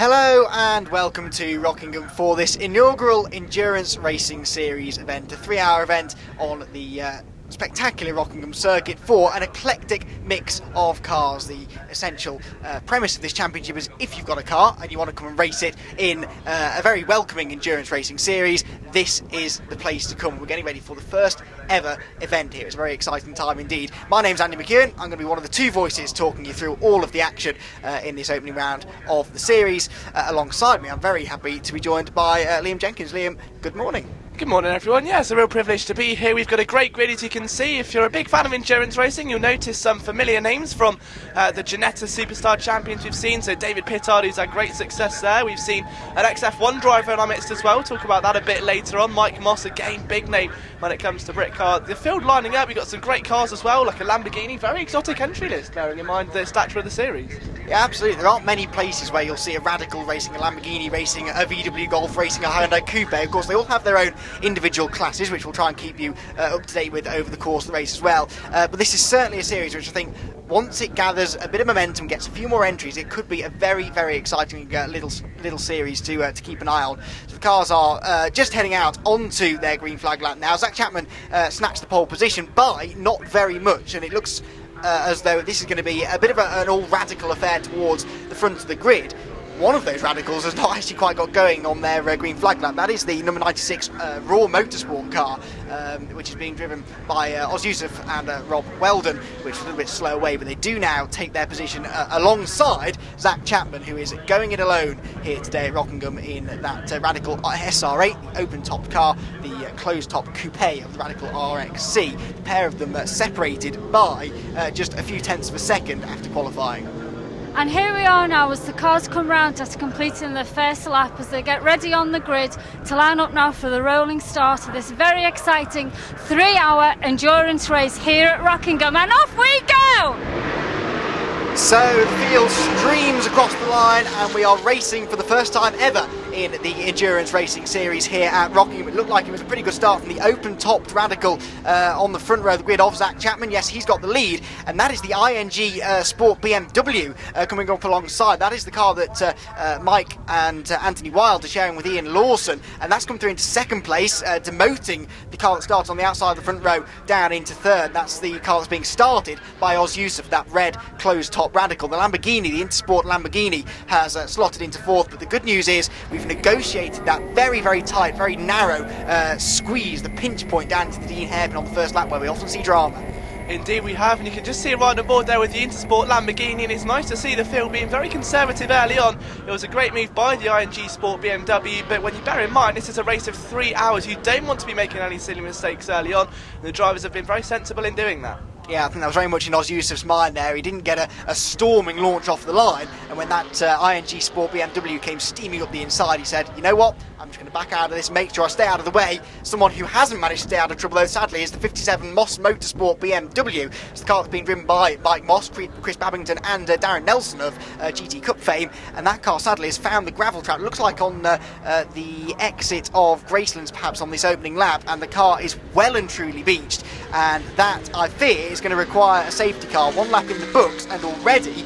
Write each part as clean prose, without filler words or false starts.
Hello and welcome to Rockingham for this inaugural Endurance Racing Series event, a 3-hour event on the spectacular Rockingham circuit for an eclectic mix of cars. The essential premise of this championship is if you've got a car and you want to come and race it in a very welcoming endurance racing series, this is the place to come. We're getting ready for the first ever event here. It's a very exciting time indeed. My name's Andy McEwen. I'm going to be one of the two voices talking you through all of the action in this opening round of the series. Alongside me, I'm very happy to be joined by Liam Jenkins. Liam, good morning. Good morning everyone. Yeah, it's a real privilege to be here. We've got a great grid, as you can see. If you're a big fan of endurance racing, you'll notice some familiar names from the Ginetta Superstar Champions we've seen. So David Pittard, who's had great success there. We've seen an XF1 driver in our midst as well. We'll talk about that a bit later on. Mike Moss, again, big name when it comes to Brit car. The field lining up, we've got some great cars as well, like a Lamborghini. Very exotic entry list, bearing in mind the stature of the series. Yeah, absolutely. There aren't many places where you'll see a Radical racing, a Lamborghini racing, a VW Golf racing, a Hyundai Coupe. Of course, they all have their own individual classes, which we'll try and keep you up to date with over the course of the race as well. But this is certainly a series which I think, once it gathers a bit of momentum, gets a few more entries, it could be a very, very exciting little series to keep an eye on. So the cars are just heading out onto their green flag lap now. Zach Chapman snatched the pole position by not very much, and it looks as though this is going to be a bit of an all-radical affair towards the front of the grid. One of those radicals has not actually quite got going on their green flag lap. That is the number 96 Raw Motorsport car, which is being driven by Oz Yusuf and Rob Weldon, which is a little bit slow away, but they do now take their position alongside Zach Chapman, who is going it alone here today at Rockingham in that Radical SR8, the open-top car, the closed-top coupe of the Radical RXC. The pair of them separated by just a few tenths of a second after qualifying. And here we are now as the cars come round after completing their first lap, as they get ready on the grid to line up now for the rolling start of this very exciting 3-hour endurance race here at Rockingham. And off we go! So the field streams across the line and we are racing for the first time ever in the endurance racing series here at Rockingham. It looked like it was a pretty good start from the open-topped Radical on the front row of the grid of Zach Chapman. Yes, he's got the lead, and that is the ING Sport BMW coming up alongside. That is the car that Mike and Anthony Wilde are sharing with Ian Lawson, and that's come through into second place, demoting the car that starts on the outside of the front row down into third. That's the car that's being started by Oz Yusuf, that red closed-top Radical. The Lamborghini, the Intersport Lamborghini, has slotted into fourth, but the good news is we've negotiated that very, very tight, very narrow squeeze, the pinch point down into the Dean hairpin on the first lap where we often see drama. Indeed we have, and you can just see it right on board there with the Intersport Lamborghini, and it's nice to see the field being very conservative early on. It was a great move by the ING Sport BMW, but when you bear in mind this is a race of 3 hours, you don't want to be making any silly mistakes early on, and the drivers have been very sensible in doing that. Yeah, I think that was very much in Oz Yusuf's mind there. He didn't get a storming launch off the line, and when that ING Sport BMW came steaming up the inside, he said, you know what, I'm just going to back out of this, make sure I stay out of the way. Someone who hasn't managed to stay out of trouble, though, sadly, is the 57 Moss Motorsport BMW. It's the car that's been driven by Mike Moss, Chris Babington and Darren Nelson of GT Cup fame, and that car, sadly, has found the gravel trap. It looks like on the exit of Gracelands, perhaps, on this opening lap, and the car is well and truly beached, and that, I fear, is going to require a safety car. One lap in the books, and already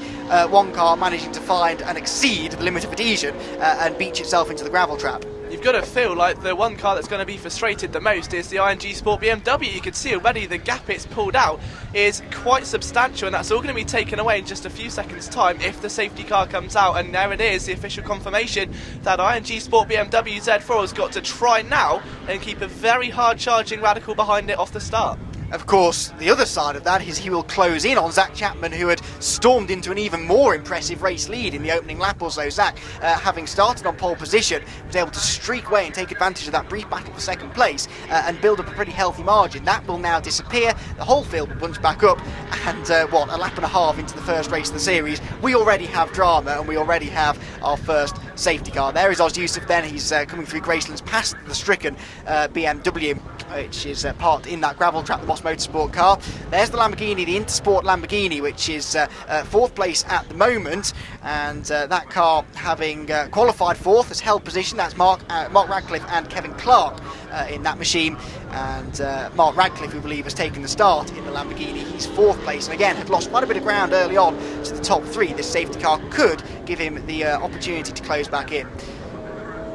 one car managing to find and exceed the limit of adhesion and beach itself into the gravel trap. You've got to feel like the one car that's going to be frustrated the most is the ING Sport BMW. You can see already the gap it's pulled out is quite substantial, and that's all going to be taken away in just a few seconds' time if the safety car comes out. And there it is, the official confirmation that ING Sport BMW Z4 has got to try now and keep a very hard charging Radical behind it off the start. Of course, the other side of that is he will close in on Zach Chapman, who had stormed into an even more impressive race lead in the opening lap or so. Zach, having started on pole position, was able to streak away and take advantage of that brief battle for second place and build up a pretty healthy margin. That will now disappear, the whole field will bunch back up, and a lap and a half into the first race of the series, we already have drama and we already have our first safety car. There is Oz Yusuf then, he's coming through Gracelands past the stricken BMW, which is parked in that gravel trap, the Moss Motorsport car. There's the Lamborghini, the Intersport Lamborghini, which is fourth place at the moment, and that car, having qualified fourth, has held position. That's Mark Radcliffe and Kevin Clark in that machine. And Mark Radcliffe, we believe, has taken the start in the Lamborghini. He's 4th place, and again had lost quite a bit of ground early on to the top 3. This safety car could give him the opportunity to close back in.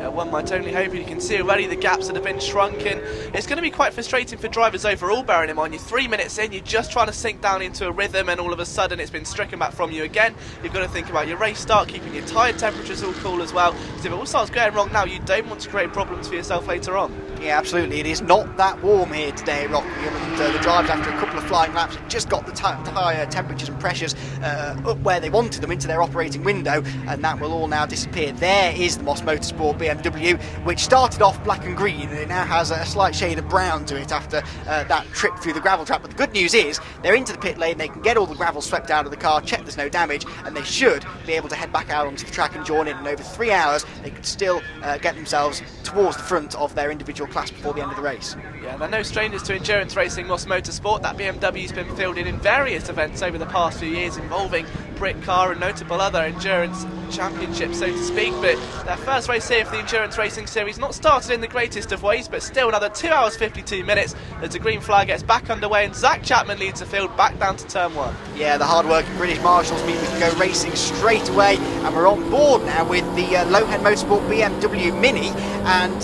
One might only hope. You can see already the gaps that have been shrunken. It's going to be quite frustrating for drivers overall, bearing in mind you're 3 minutes in, you're just trying to sink down into a rhythm, and all of a sudden it's been stricken back from you again. You've got to think about your race start, keeping your tyre temperatures all cool as well, because if it all starts going wrong now, you don't want to create problems for yourself later on. Yeah, absolutely. It is not that warm here today at Rockingham, and the drivers, after a couple of flying laps, have just got the tyre temperatures and pressures up where they wanted them, into their operating window, and that will all now disappear. There is the Moss Motorsport BMW, which started off black and green, and it now has a slight shade of brown to it after that trip through the gravel trap. But the good news is they're into the pit lane, they can get all the gravel swept out of the car, check there's no damage, and they should be able to head back out onto the track and join in. In over 3 hours, they could still get themselves towards the front of their individual class before the end of the race. Yeah, they're no strangers to endurance racing, Moss Motorsport. That BMW's been fielded in various events over the past few years involving Brit car and notable other endurance championships, so to speak. But their first race here for the Endurance Racing Series not started in the greatest of ways, but still another 2 hours 52 minutes as the green flag gets back underway and Zach Chapman leads the field back down to turn 1. Yeah, the hard-working British Marshals mean we can go racing straight away, and we're on board now with the Lohan Motorsport BMW Mini, and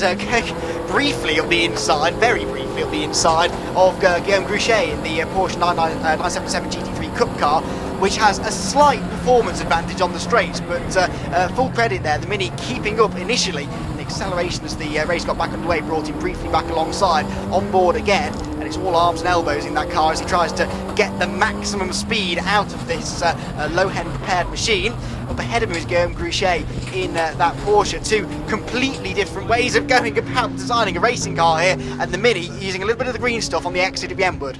briefly on the inside, very briefly on the inside of Guillaume Gruchet in the Porsche 977 GT3 Cup car, which has a slight performance advantage on the straights, but full credit there, the Mini keeping up initially. The acceleration as the race got back underway brought him briefly back alongside, on board again, and it's all arms and elbows in that car as he tries to get the maximum speed out of this Lohan prepared machine. Up ahead of him is Guillaume Gruchet in that Porsche. 2 completely different ways of going about designing a racing car here, and the Mini using a little bit of the green stuff on the exit of Yenwood.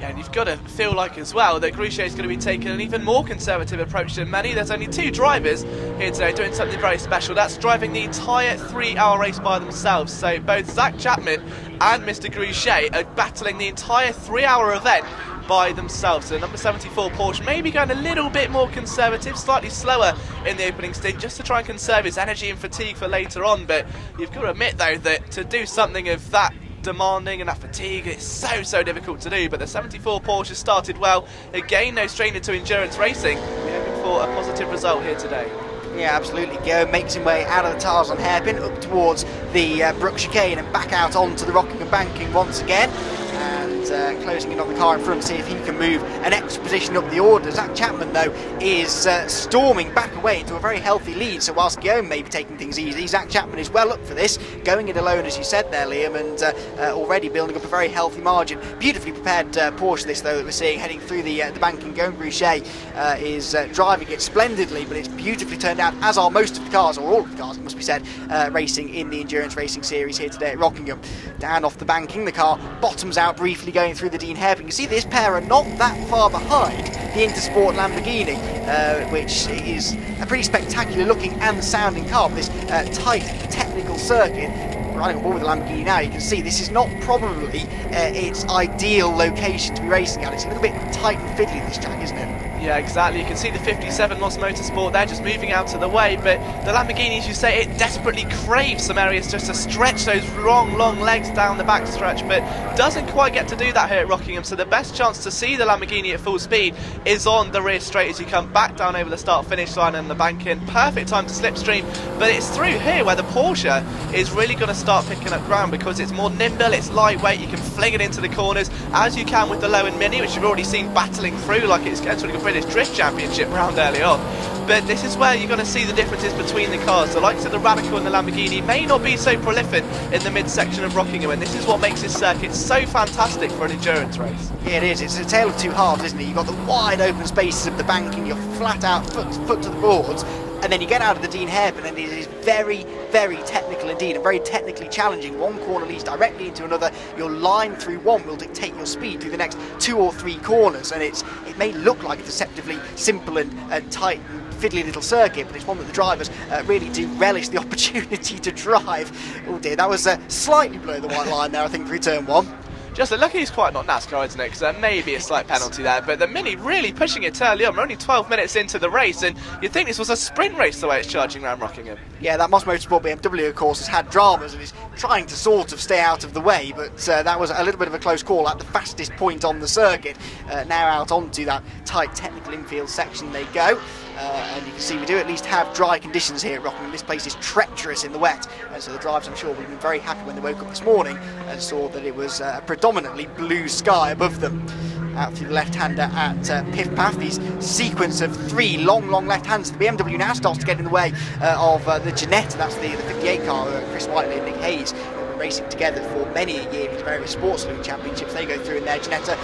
Yeah, and you've got to feel like as well that Gruchet is going to be taking an even more conservative approach than many. There's only 2 drivers here today doing something very special. That's driving the entire 3-hour race by themselves. So both Zach Chapman and Mr. Gruchet are battling the entire 3-hour event by themselves. So number 74 Porsche maybe going a little bit more conservative, slightly slower in the opening stint, just to try and conserve his energy and fatigue for later on. But you've got to admit though that to do something of that demanding and that fatigue, it's so difficult to do. But the 74 Porsche started well. Again, no stranger to endurance racing. We're hoping for a positive result here today. Yeah, absolutely. Guillaume makes his way out of the Tarzan hairpin up towards the Brook chicane and back out onto the Rockingham banking once again, and closing in on the car in front to see if he can move an extra position up the order. Zach Chapman though is storming back away into a very healthy lead, so whilst Guillaume may be taking things easy, Zach Chapman is well up for this, going it alone as you said there, Liam, and already building up a very healthy margin. Beautifully prepared Porsche this though that we're seeing heading through the banking. Guillaume Gruchet is driving it splendidly, but it's beautifully turned out, as are most of the cars, or all of the cars it must be said, racing in the Endurance Racing Series here today at Rockingham. Down off the banking, the car bottoms out briefly going through the Dean hairpin. You can see this pair are not that far behind the Intersport Lamborghini, which is a pretty spectacular looking and sounding car with this tight technical circuit. Riding on board with the Lamborghini now, you can see this is not probably its ideal location to be racing at. It's a little bit tight and fiddly, this track, isn't it? Yeah, exactly. You can see the 57 Moss Motorsport there just moving out of the way, but the Lamborghini, as you say, it desperately craves some areas just to stretch those long legs down the back stretch, but doesn't quite get to do that here at Rockingham. So the best chance to see the Lamborghini at full speed is on the rear straight as you come back down over the start-finish line and the bank-in. Perfect time to slipstream, but it's through here where the Porsche is really going to start picking up ground, because it's more nimble, it's lightweight, you can fling it into the corners as you can with the Lohan Mini, which you've already seen battling through like it's entering a British Drift Championship round early on. But this is where you're going to see the differences between the cars. The likes of the Radical and the Lamborghini may not be so prolific in the mid-section of Rockingham, and this is what makes this circuit so fantastic for an endurance race. Yeah, it is. It's a tale of two halves, isn't it? You've got the wide open spaces of the banking, you're flat out, foot to the boards, and then you get out of the Dean hairpin and it is very technical indeed, and very technically challenging. One corner leads directly into another. Your line through one will dictate your speed through the next 2 or 3 corners, and it may look like a deceptively simple and tight and fiddly little circuit, but it's one that the drivers really do relish the opportunity to drive. Oh dear, that was slightly below the white line there, I think, through turn 1. Just lucky he's quite not NASCAR, isn't it? Because there may be a slight penalty there. But the Mini really pushing it early on. We're only 12 minutes into the race, and you'd think this was a sprint race the way it's charging around Rockingham. Yeah, that Moss Motorsport BMW, of course, has had dramas and is trying to sort of stay out of the way, but that was a little bit of a close call at the fastest point on the circuit. Now out onto that tight technical infield section they go. And you can see we do at least have dry conditions here at Rockingham. This place is treacherous in the wet, and so the drivers, I'm sure, will have been very happy when they woke up this morning and saw that it was a predominantly blue sky above them. Out through the left-hander at Piff Paff, these sequence of 3 long left-handers. The BMW now starts to get in the way of the Ginetta, that's the 58 car, Chris Whiteley and Nick Hayes, who have been racing together for many a year in these various sports league championships. They go through in their Ginetta.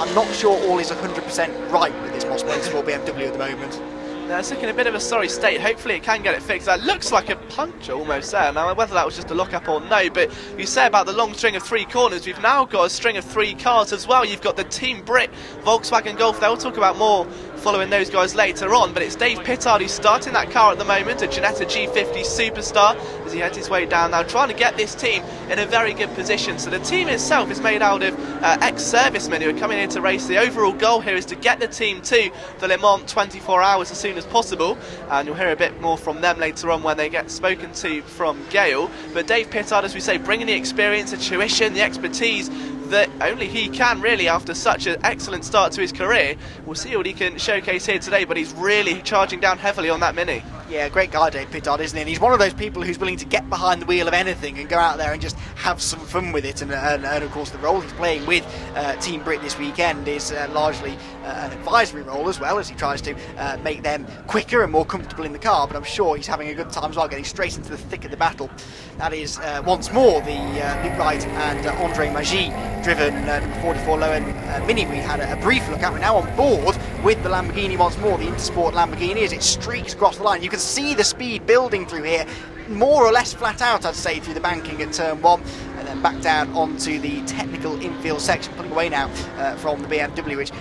I'm not sure all is 100% right with this Moss Motorsport BMW at the moment. It's looking a bit of a sorry state. Hopefully it can get it fixed. That looks like a puncture almost there. Now, whether that was just a look-up or no, but you say about the long string of 3 corners, we've now got a string of 3 cars as well. You've got the Team Brit, Volkswagen Golf. They'll talk about more following those guys later on, but it's Dave Pittard who's starting that car at the moment, a Ginetta G50 Superstar, as he heads his way down now, trying to get this team in a very good position. So the team itself is made out of ex-servicemen who are coming in to race. The overall goal here is to get the team to the Le Mans 24 hours as soon as possible, and you'll hear a bit more from them later on when they get spoken to from Gale. But Dave Pittard, as we say, bringing the experience, the tuition, the expertise that only he can really after such an excellent start to his career. We'll see what he can showcase here today, but he's really charging down heavily on that Mini. Yeah, great guy Dave Pittard, isn't he? And he's one of those people who's willing to get behind the wheel of anything and go out there and just have some fun with it. And of course the role he's playing with Team Brit this weekend is largely an advisory role, as well as he tries to make them quicker and more comfortable in the car. But I'm sure he's having a good time as well, getting straight into the thick of the battle. That is once more the Luke Wright and Andre Maggi driven number 44 low-end Mini we had a brief look at. We're now on board with the Lamborghini once more, the Intersport Lamborghini, as it streaks across the line. You can see the speed building through here, more or less flat out, I'd say, through the banking at turn 1, and then back down onto the technical infield section, pulling away now from the BMW, which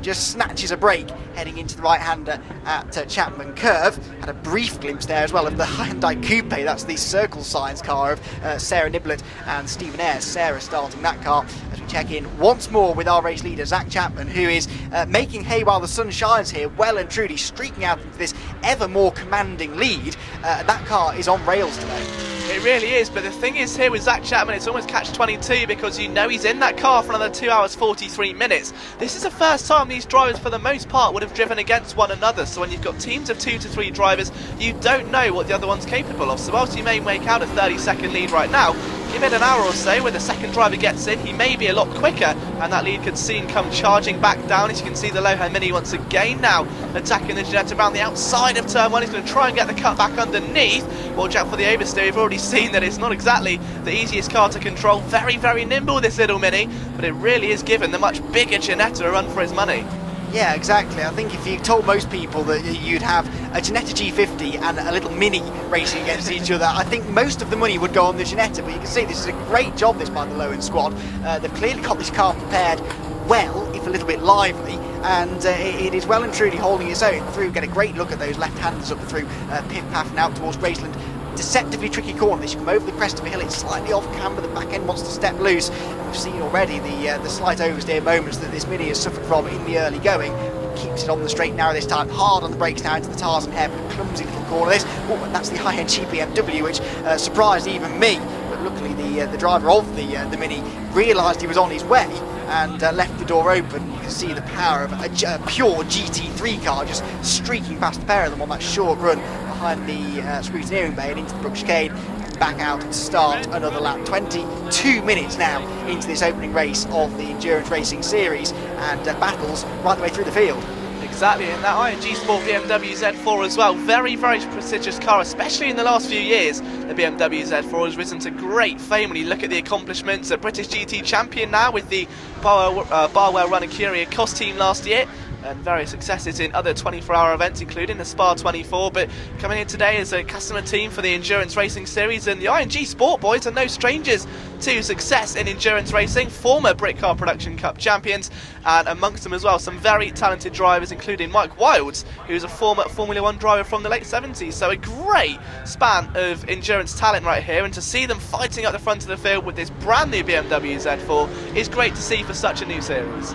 just snatches a break heading into the right-hander at Chapman Curve. Had a brief glimpse there as well of the Hyundai Coupe, that's the Circle Signs car of Sarah Niblett and Stephen Ayres. Sarah starting that car as we check in once more with our race leader, Zach Chapman, who is making hay while the sun shines here, well and truly streaking out into this ever more commanding lead. That car is on rails today. It really is, but the thing is here with Zach Chapman, it's almost catch-22 because you know he's in that car for another 2 hours 43 minutes. This is the first time these drivers for the most part would have driven against one another, so when you've got teams of 2 to 3 drivers, you don't know what the other one's capable of. So whilst you may make out a 30-second lead right now, give it an hour or so where the second driver gets in, he may be a lot quicker, and that lead could soon come charging back down. As you can see, the Lohan Mini once again now attacking the Ginetta around the outside of turn 1. He's going to try and get the cut back underneath. Watch out for the oversteer. We've already seen that it's not exactly the easiest car to control. Very, very nimble, this little Mini, but it really is giving the much bigger Ginetta a run for his money. Yeah, exactly. I think if you told most people that you'd have a Ginetta G50 and a little Mini racing against each other, I think most of the money would go on the Ginetta. But you can see this is a great job, this, by the Lohan squad. They've clearly got this car prepared well, if a little bit lively, and it is well and truly holding its own through. Get a great look at those left-handers up through Piff Paff and out towards Graceland. Deceptively tricky corner. This, you come over the crest of a hill, it's slightly off camber, the back end wants to step loose. And we've seen already the slight oversteer moments that this Mini has suffered from in the early going. Keeps it on the straight and narrow this time, hard on the brakes now into the Tarzan hairpin, clumsy little corner this. Oh, and that's the high-end cheap BMW, which surprised even me. But luckily the driver of the Mini realised he was on his way and left the door open. You can see the power of a pure GT3 car just streaking past the pair of them on that short run behind the scrutineering bay and into the Brook chicane, back out to start another lap. 22 minutes now into this opening race of the Endurance Racing Series, and battles right the way through the field. Exactly, and that ING Sport BMW Z4 as well, very, very prestigious car, especially in the last few years. The BMW Z4 has risen to great fame when you look at the accomplishments. A British GT champion now with the Barwell Run and Curie Cost team last year. and various successes in other 24-hour events, including the Spa 24, but coming in today as a customer team for the Endurance Racing Series. And the ING Sport Boys are no strangers to success in endurance racing, former Brit Car Production Cup champions, and amongst them as well some very talented drivers, including Mike Wilds, who's a former Formula 1 driver from the late 70s. So a great span of endurance talent right here, and to see them fighting at the front of the field with this brand new BMW Z4 is great to see for such a new series.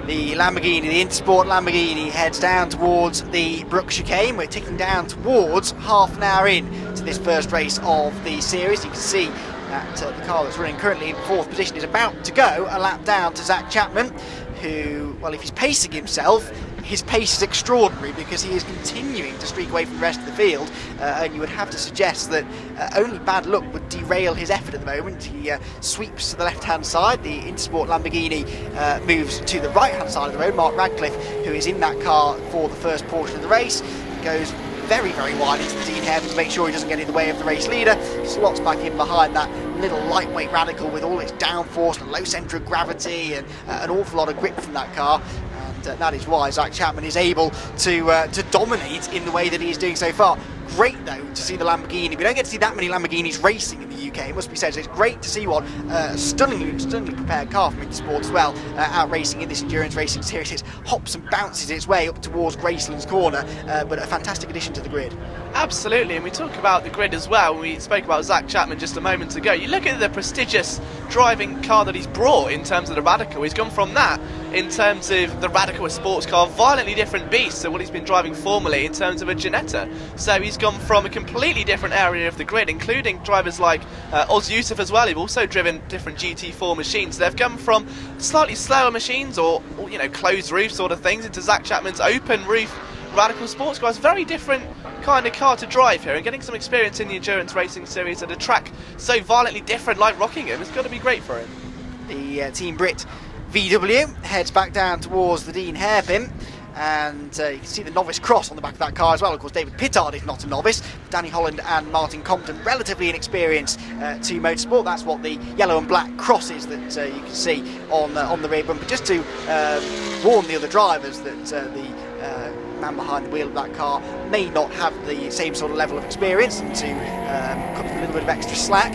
The Lamborghini, the Intersport Lamborghini, heads down towards the Brook chicane. We're ticking down towards half an hour in to this first race of the series. You can see that the car that's running currently in fourth position is about to go a lap down to Zach Chapman, who, well, if he's pacing himself, his pace is extraordinary because he is continuing to streak away from the rest of the field, and you would have to suggest that only bad luck would derail his effort at the moment. He sweeps to the left-hand side. The Intersport Lamborghini moves to the right-hand side of the road. Mark Radcliffe, who is in that car for the first portion of the race, goes very, very wide into the Dean Hairpin to make sure he doesn't get in the way of the race leader. Slots back in behind that little lightweight Radical with all its downforce and low centre of gravity and an awful lot of grip from that car. And that is why Zach Chapman is able to dominate in the way that he is doing so far. Great though to see the Lamborghini. We don't get to see that many Lamborghinis racing in the UK, it must be said, so it's great to see one stunningly prepared car from Intersport as well, out racing in this endurance racing series. It hops and bounces its way up towards Graceland's corner, but a fantastic addition to the grid. Absolutely, and we talk about the grid as well. We spoke about Zach Chapman just a moment ago. You look at the prestigious driving car that he's brought in terms of the Radical. He's gone from that in terms of the Radical, a sports car, violently different beast to what he's been driving formerly in terms of a Ginetta. So he's gone from a completely different area of the grid, including drivers like Oz Yusuf as well, who've also driven different GT4 machines. They've come from slightly slower machines or you know, closed roof sort of things into Zach Chapman's open roof Radical sports car. It's a very different kind of car to drive here, and getting some experience in the endurance racing series at a track so violently different like Rockingham is going to be great for him. The Team Brit VW heads back down towards the Dean Hairpin, and you can see the novice cross on the back of that car as well. Of course, David Pittard is not a novice. Danny Holland and Martin Compton, relatively inexperienced to motorsport. That's what the yellow and black cross is that you can see on the rear bumper, just to warn the other drivers that the man behind the wheel of that car may not have the same sort of level of experience, and to cut them a little bit of extra slack.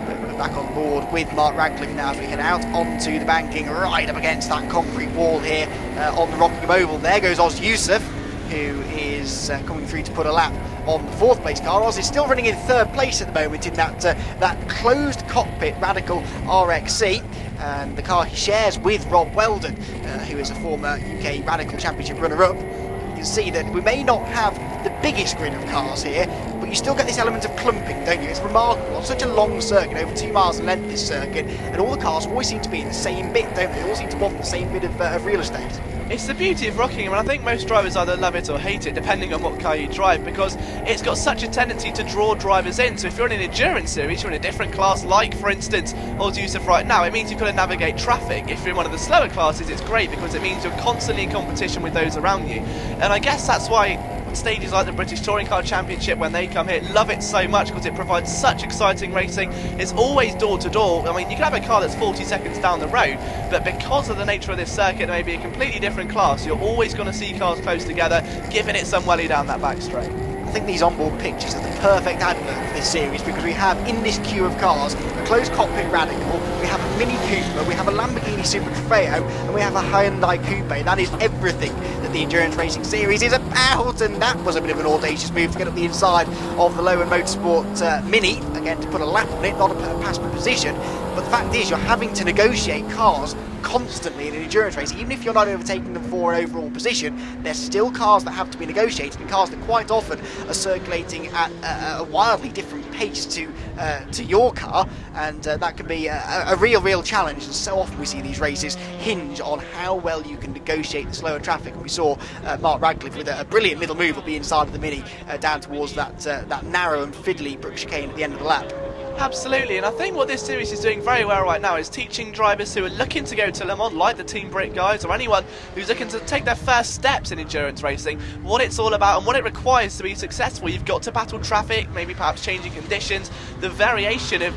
We're back on board with Mark Radcliffe now as we head out onto the banking, right up against that concrete wall here on the Rockingham Oval. There goes Oz Yusuf, who is coming through to put a lap on the fourth place car. Oz is still running in third place at the moment in that closed cockpit Radical RXC, and the car he shares with Rob Weldon, who is a former UK Radical Championship runner-up. You can see that we may not have the biggest grid of cars here, but you still get this element of clumping, don't you? It's remarkable. On such a long circuit, over 2 miles in length this circuit, and all the cars always seem to be in the same bit, don't they? They all seem to want the same bit of real estate. It's the beauty of Rockingham, and I think most drivers either love it or hate it, depending on what car you drive, because it's got such a tendency to draw drivers in. So if you're in an endurance series, you're in a different class, like, for instance, Oz Yusuf right now, it means you've got to navigate traffic. If you're in one of the slower classes, it's great, because it means you're constantly in competition with those around you. And I guess that's why stages like the British Touring Car Championship, when they come here, love it so much, because it provides such exciting racing. It's always door to door. I mean, you can have a car that's 40 seconds down the road, but because of the nature of this circuit, it may be a completely different class. You're always going to see cars close together, giving it some welly down that back straight. I think these onboard pictures are the perfect advert for this series, because we have in this queue of cars a closed cockpit Radical, we have a Mini Cooper, we have a Lamborghini Super Trofeo, and we have a Hyundai Coupe. That is everything that the endurance racing series is about, and that was a bit of an audacious move to get up the inside of the Low End Motorsport Mini, again to put a lap on it, not a passable position. But the fact is, you're having to negotiate cars constantly in an endurance race. Even if you're not overtaking them for an overall position, there's still cars that have to be negotiated, and cars that quite often are circulating at a wildly different pace to your car, and that can be a real challenge. And so often we see these races hinge on how well you can negotiate the slower traffic, and we saw Mark Radcliffe with a brilliant little move up the inside of the Mini down towards that narrow and fiddly Brook chicane at the end of the lap. Absolutely, and I think what this series is doing very well right now is teaching drivers who are looking to go to Le Mans, like the Team Brit guys, or anyone who's looking to take their first steps in endurance racing, what it's all about and what it requires to be successful. You've got to battle traffic, maybe perhaps changing conditions, the variation of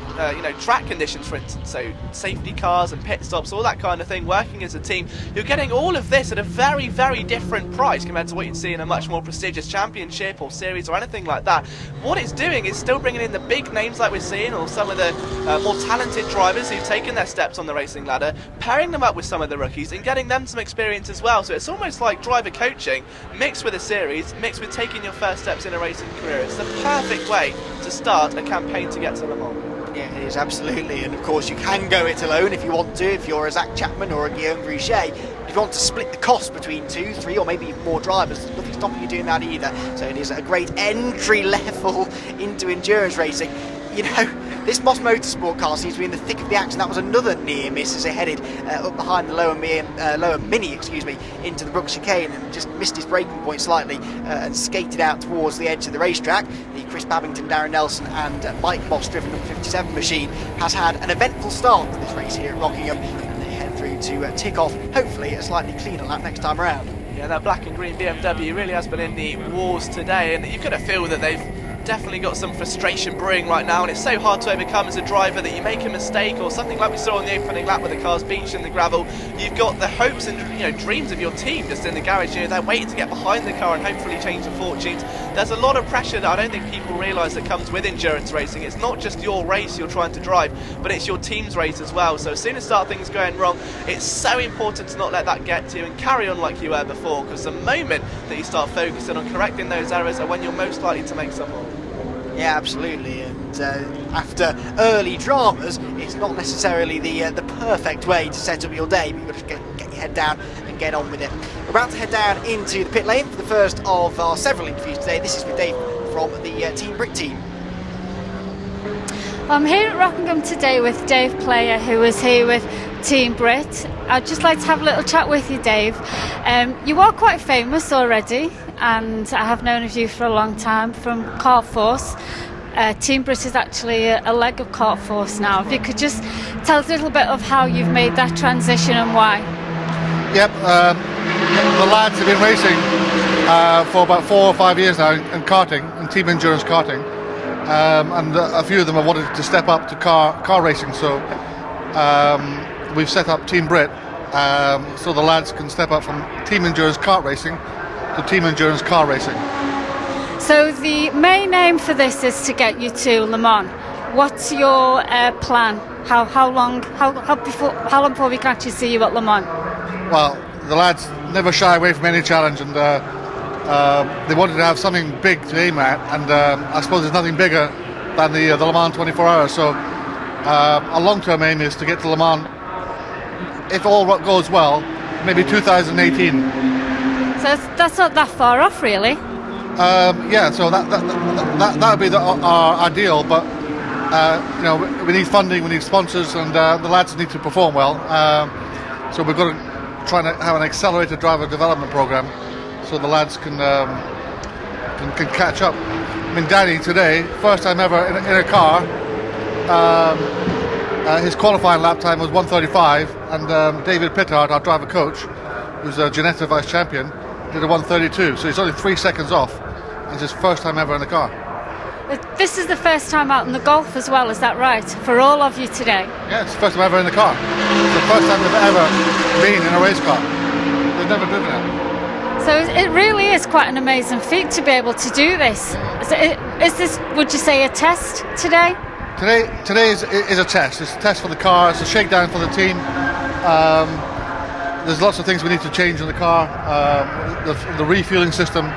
track conditions, for instance, so safety cars and pit stops, all that kind of thing, working as a team. You're getting all of this at a very, very different price compared to what you'd see in a much more prestigious championship or series or anything like that. What it's doing is still bringing in the big names like we're seeing, or some of the more talented drivers who've taken their steps on the racing ladder, pairing them up with some of the rookies and getting them some experience as well. So it's almost like driver coaching mixed with a series, mixed with taking your first steps in a racing career. It's the perfect way to start a campaign to get to Le Mans. Yeah, it is, absolutely. And of course you can go it alone if you want to, if you're a Zach Chapman or a Guillaume Grouchet. If you want to split the cost between 2, 3 or maybe even more drivers, there's nothing stopping you doing that either. So it is a great entry level into endurance racing. You know, this Moss Motorsport car seems to be in the thick of the action. That was another near miss as it headed up behind the lower mini, into the Brook chicane and just missed his braking point slightly and skated out towards the edge of the racetrack. The Chris Babington, Darren Nelson and Mike Moss driven number 57 machine has had an eventful start to this race here at Rockingham, and they head through to tick off hopefully a slightly cleaner lap next time around. Yeah, that black and green BMW really has been in the wars today, and you've got to feel that they've definitely got some frustration brewing right now, and it's so hard to overcome as a driver that you make a mistake or something like we saw on the opening lap where the car's beached in the gravel. You've got the hopes and dreams of your team just in the garage. They're waiting to get behind the car and hopefully change the fortunes. There's a lot of pressure that I don't think people realise that comes with endurance racing. It's not just your race you're trying to drive, but it's your team's race as well. So as soon as things going wrong, it's so important to not let that get to you and carry on like you were before, because the moment that you start focusing on correcting those errors are when you're most likely to make some more. Yeah, absolutely. And after early dramas, it's not necessarily the perfect way to set up your day, but you've got to get your head down and get on with it. We're about to head down into the pit lane for the first of our several interviews today. This is with Dave from the Team Brit team. I'm here at Rockingham today with Dave Player, who is here with Team Brit. I'd just like to have a little chat with you, Dave. You are quite famous already, and I have known of you for a long time from Kart Force. Team Brit is actually a leg of Kart Force now. If you could just tell us a little bit of how you've made that transition and why. Yep, the lads have been racing for about 4 or 5 years now in karting, in team endurance karting, and a few of them have wanted to step up to car racing, so we've set up Team Brit, so the lads can step up from team endurance kart racing to team endurance car racing. So the main aim for this is to get you to Le Mans. What's your plan? How long before we can actually see you at Le Mans? Well, the lads never shy away from any challenge, and they wanted to have something big to aim at, and I suppose there's nothing bigger than the Le Mans 24 hours. So a long-term aim is to get to Le Mans, if all goes well, maybe 2018. So that's not that far off, really. Yeah, so that would be our ideal, but we need funding, we need sponsors, and the lads need to perform well. So we're going to try to have an accelerated driver development program, so the lads can catch up. I mean, Danny today, first time ever in a car. His qualifying lap time was 1:35, and David Pittard, our driver coach, who's a Ginetta vice champion, did a 1:32. So he's only 3 seconds off. It's his first time ever in a car. This is the first time out in the Golf as well, is that right? For all of you today? Yeah, it's the first time ever in the car. It's the first time they've ever been in a race car. They've never driven it. So it really is quite an amazing feat to be able to do this. Is this, would you say, a test today? Today is a test. It's a test for the car. It's a shakedown for the team. There's lots of things we need to change in the car. The refueling system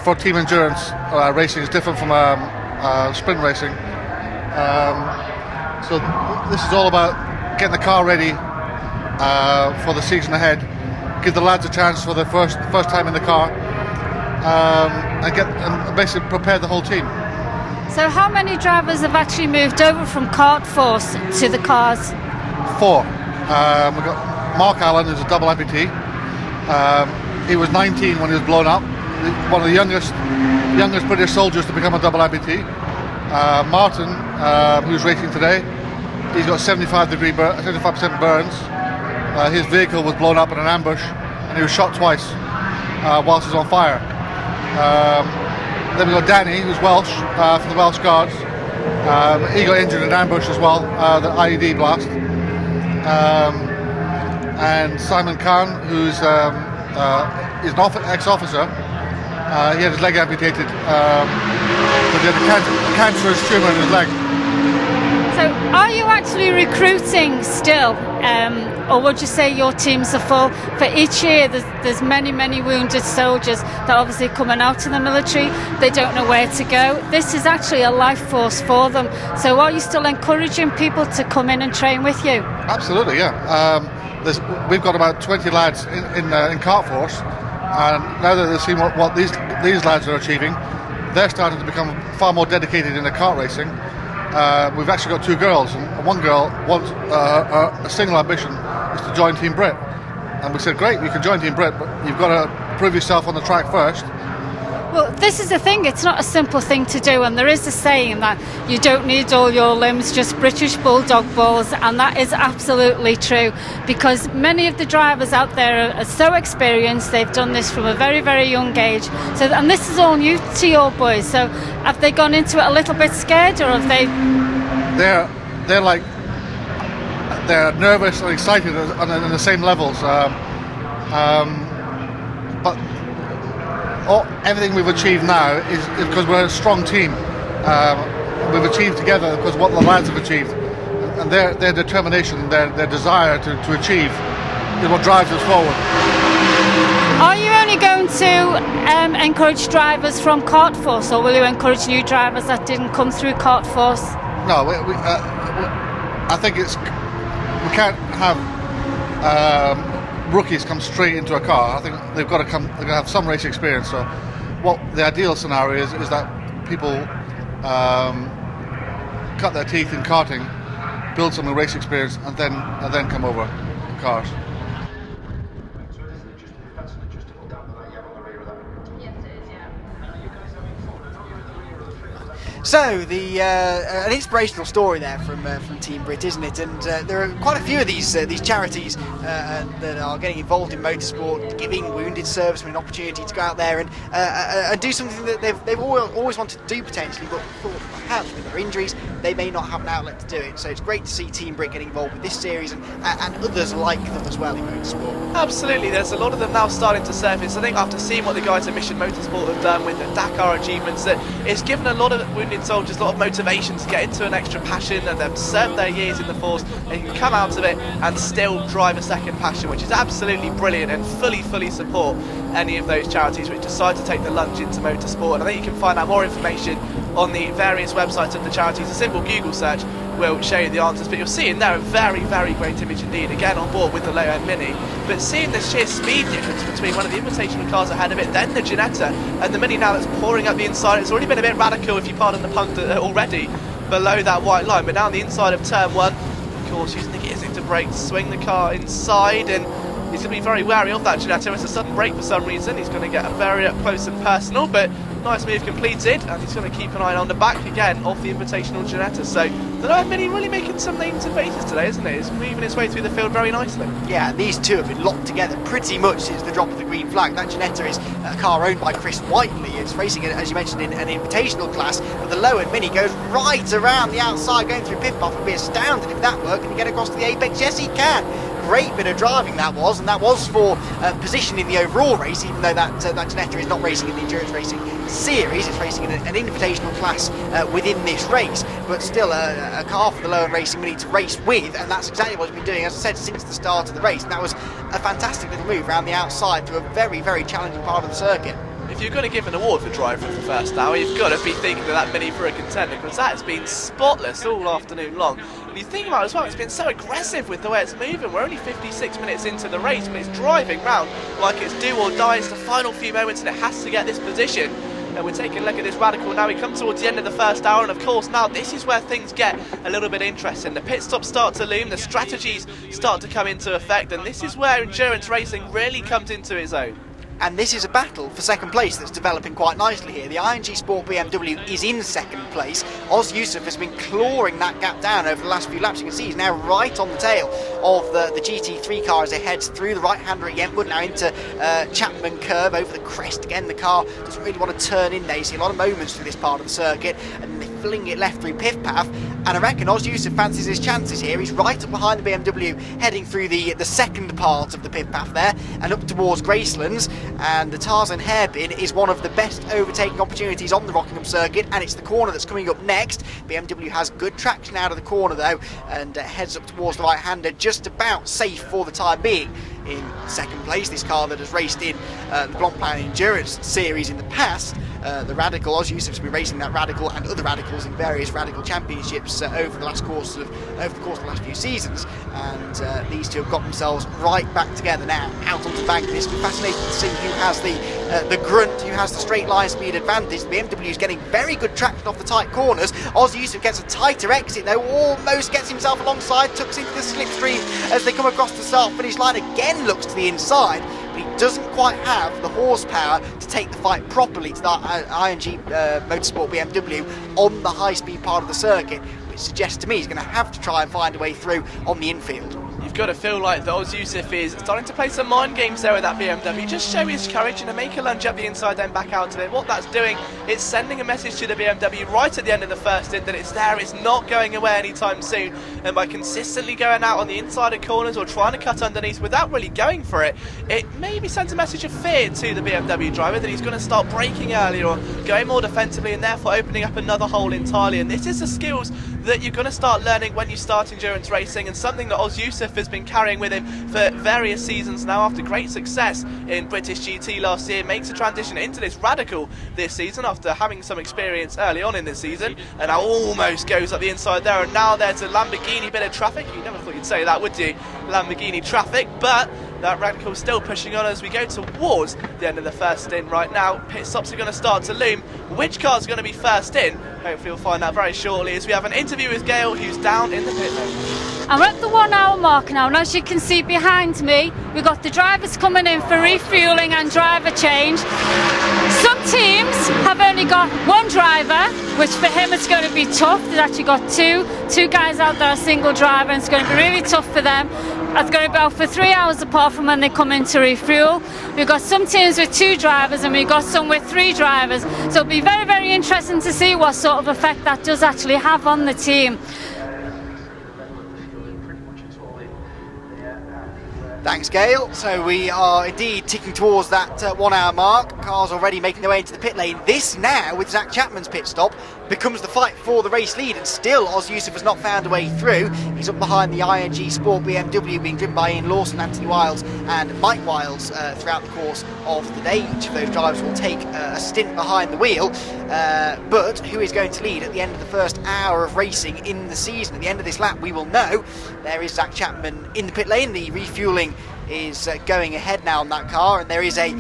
for team endurance racing is different from sprint racing. So this is all about getting the car ready for the season ahead. Give the lads a chance for the first time in the car, and basically prepare the whole team. So how many drivers have actually moved over from Kart Force to the cars? 4. We've got Mark Allen, who's a double amputee. He was 19 when he was blown up. One of the youngest British soldiers to become a double amputee. Martin, who's racing today, he's got 75% burns. His vehicle was blown up in an ambush, and he was shot twice whilst he was on fire. Then we got Danny, who's Welsh, from the Welsh Guards. He got injured in an ambush as well, the IED blast. And Simon Khan, who's is an ex-officer. He had his leg amputated, but he had a cancerous tumour in his leg. So are you actually recruiting still, or would you say your teams are full? For each year there's many wounded soldiers that are obviously coming out of the military. They don't know where to go. This is actually a life force for them. So are you still encouraging people to come in and train with you? Absolutely, yeah. We've got about 20 lads in kart force, and now that they've seen what these lads are achieving, they're starting to become far more dedicated in the kart racing. We've actually got 2 girls, and one girl wants a single ambition is to join Team Brit, and we said, great, you can join Team Brit, but you've got to prove yourself on the track first. Well, this is the thing, it's not a simple thing to do, and there is a saying that you don't need all your limbs, just British bulldog balls, and that is absolutely true, because many of the drivers out there are so experienced. They've done this from a very young age, and this is all new to your boys. So have they gone into it a little bit scared, or have they... They're nervous and excited on the same levels, but everything we've achieved now is because we're a strong team. We've achieved together because what the lads have achieved, and their determination, their desire to achieve is what drives us forward. Are you only going to encourage drivers from kart force, or will you encourage new drivers that didn't come through kart force? No, I think we can't have rookies come straight into a car. I think they've got to have some race experience. So what the ideal scenario is that people cut their teeth in karting, build some race experience, and then come over to cars. So an inspirational story there from Team Brit, isn't it? And there are quite a few of these charities that are getting involved in motorsport, giving wounded servicemen an opportunity to go out there and do something that they've always wanted to do potentially, but perhaps with their injuries they may not have an outlet to do it. So it's great to see Team Brit getting involved with this series and others like them as well in motorsport. Absolutely, there's a lot of them now starting to surface. I think after seeing what the guys at Mission Motorsport have done with the Dakar achievements, that it's given a lot of wounded soldiers a lot of motivation to get into an extra passion, and they've served their years in the force, and you can come out of it and still drive a second passion, which is absolutely brilliant, and fully support any of those charities which decide to take the lunge into motorsport. And I think you can find out more information on the various websites of the charities. A simple Google search will show you the answers, but you'll see in there a very great image indeed, again on board with the low-end Mini, but seeing the sheer speed difference between one of the invitational cars ahead of it, then the Ginetta, and the Mini now that's pouring up the inside. It's already been a bit radical, if you pardon the pun, already below that white line, but now on the inside of turn 1, of course using the gears to brake to swing the car inside, and he's going to be very wary of that Ginetta. It's a sudden brake for some reason. He's going to get a very up close and personal, but nice move completed, and he's going to keep an eye on the back again of the invitational Ginetta. So the low Mini really making some names and faces today, isn't it? It's moving its way through the field very nicely. Yeah, these two have been locked together pretty much since the drop of the green flag. That Ginetta is a car owned by Chris Whiteley. It's racing, as you mentioned, in an invitational class, but the low-end Mini goes right around the outside, going through pit buff. I'd be astounded if that worked. Can he get across to the apex? Yes, he can. Great bit of driving that was, and that was for position in the overall race, even though that Ginetta is not racing in the endurance racing series. It's racing in an invitational class within this race, but still a car for the lower racing we need to race with, and that's exactly what it's been doing, as I said, since the start of the race. And that was a fantastic little move around the outside to a very challenging part of the circuit. If you're going to give an award for driver of the first hour, you've got to be thinking of that Mini for a contender, because that has been spotless all afternoon long. And you think about it as well, it's been so aggressive with the way it's moving. We're only 56 minutes into the race, but it's driving round like it's do or die. It's the final few moments and it has to get this position. And we're taking a look at this Radical now. We come towards the end of the first hour, and of course now this is where things get a little bit interesting. The pit stops start to loom, the strategies start to come into effect, and this is where endurance racing really comes into its own. and this is a battle for second place that's developing quite nicely here. The ING Sport BMW is in second place. Oz Yusuf has been clawing that gap down over the last few laps. You can see he's now right on the tail of the GT3 car as it heads through the right-hander at Yentwood, now into Chapman Curve over the crest. Again, the car doesn't really want to turn in there. You see a lot of moments through this part of the circuit, and they fling it left through Piff Path, and I reckon Oz Yusuf fancies his chances here. He's right up behind the BMW, heading through the second part of the Piff Path there, and up towards Gracelands, and the Tarzan hairpin is one of the best overtaking opportunities on the Rockingham circuit, and it's the corner that's coming up next. BMW has good traction out of the corner though, and heads up towards the right-hander, just about safe for the time being. In second place, this car that has raced in the Blancpain Endurance Series in the past. The Radical, Oz Yusuf's been racing that Radical and other Radicals in various Radical Championships over the course of the last few seasons, and these two have got themselves right back together now, out onto the bank. This will be fascinating to see who has the grunt, who has the straight line speed advantage. The BMW is getting very good traction off the tight corners. Oz Yusuf gets a tighter exit though, almost gets himself alongside, tucks into the slipstream as they come across the start-finish line. Again looks to the inside, but he doesn't quite have the horsepower to take the fight properly to that ING Motorsport BMW on the high-speed part of the circuit, which suggests to me he's going to have to try and find a way through on the infield. You've got to feel like that Oz Yusuf is starting to play some mind games there with that BMW. Just show his courage and make a lunge up the inside, then back out of it. What that's doing, it's sending a message to the BMW right at the end of the first stint that it's there, it's not going away anytime soon. And by consistently going out on the inside of corners or trying to cut underneath without really going for it, it maybe sends a message of fear to the BMW driver that he's going to start braking earlier or going more defensively, and therefore opening up another hole entirely. And this is the skills that you're going to start learning when you start endurance racing, and something that Oz Yusuf has been carrying with him for various seasons now. After great success in British GT last year, makes a transition into this Radical this season after having some experience early on in this season, and now almost goes up the inside there, and now there's a Lamborghini bit of traffic. You never thought you'd say that, would you? Lamborghini traffic, but that Radical still pushing on as we go towards the end of the first stint right now. Pit stops are going to start to loom. Which car's going to be first in? Hopefully we'll find out very shortly as we have an interview with Gail, who's down in the pit lane. I'm at the 1 hour mark now, and as you can see behind me, we've got the drivers coming in for refuelling and driver change. Some teams have only got one driver, which for him it's going to be tough. They've actually got two guys out there, a single driver, and it's going to be really tough for them. It's going to be out for 3 hours apart from when they come in to refuel. We've got some teams with 2 drivers, and we've got some with 3 drivers. So it'll be very, very interesting to see what sort of effect that does actually have on the team. Thanks, Gail. So we are indeed ticking towards that 1 hour mark. Cars already making their way into the pit lane. This now, with Zach Chapman's pit stop, becomes the fight for the race lead, and still Oz Yusuf has not found a way through. He's up behind the ING Sport BMW, being driven by Ian Lawson, Anthony Wiles and Mike Wiles throughout the course of the day. Each of those drivers will take a stint behind the wheel, but who is going to lead at the end of the first hour of racing in the season? At the end of this lap we will know. There is Zach Chapman in the pit lane. The refuelling is going ahead now on that car, and there is a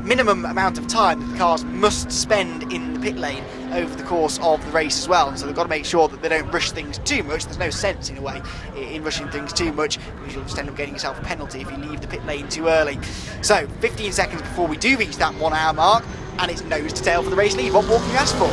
minimum amount of time that the cars must spend in the pit lane over the course of the race as well, and so they've got to make sure that they don't rush things too much. There's no sense in a way in rushing things too much, because you'll just end up getting yourself a penalty if you leave the pit lane too early. So 15 seconds before we do reach that 1 hour mark, and it's nose to tail for the race lead. What more can you ask for?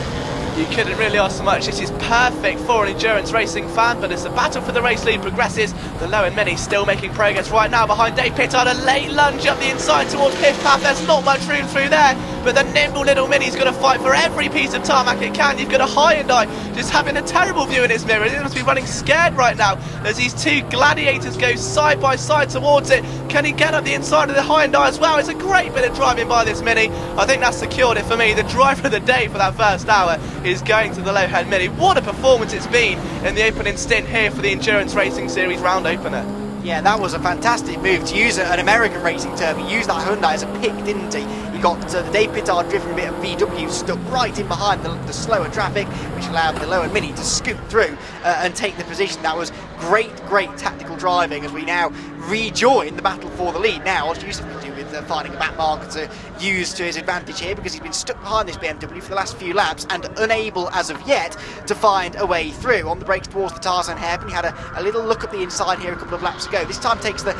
You couldn't really ask so much. This is perfect for an endurance racing fan, but as the battle for the race lead progresses, the low and mini still making progress right now behind Dave Pittard. A late lunge up the inside towards Piff Path. There's not much room through there, but the nimble little mini's going to fight for every piece of tarmac it can. You've got a Hyundai just having a terrible view in his mirror. He must be running scared right now as these 2 gladiators go side by side towards it. Can he get up the inside of the Hyundai as well? It's a great bit of driving by this mini. I think that's secured it for me. The driver of the day for that first hour is going to the low-head mini. What a performance it's been in the opening stint here for the Endurance Racing Series round opener. Yeah, that was a fantastic move to use an American racing term. He used that Hyundai as a pick, didn't he? He got the Dave Pittard driven bit of VW stuck right in behind the slower traffic, which allowed the lower mini to scoot through and take the position. That was great tactical driving as we now rejoin the battle for the lead. Now, Oz Yusuf can do with finding a back marker to use to his advantage here, because he's been stuck behind this BMW for the last few laps and unable as of yet to find a way through. On the brakes towards the Tarzan hairpin, he had a little look at the inside here a couple of laps ago. This time takes the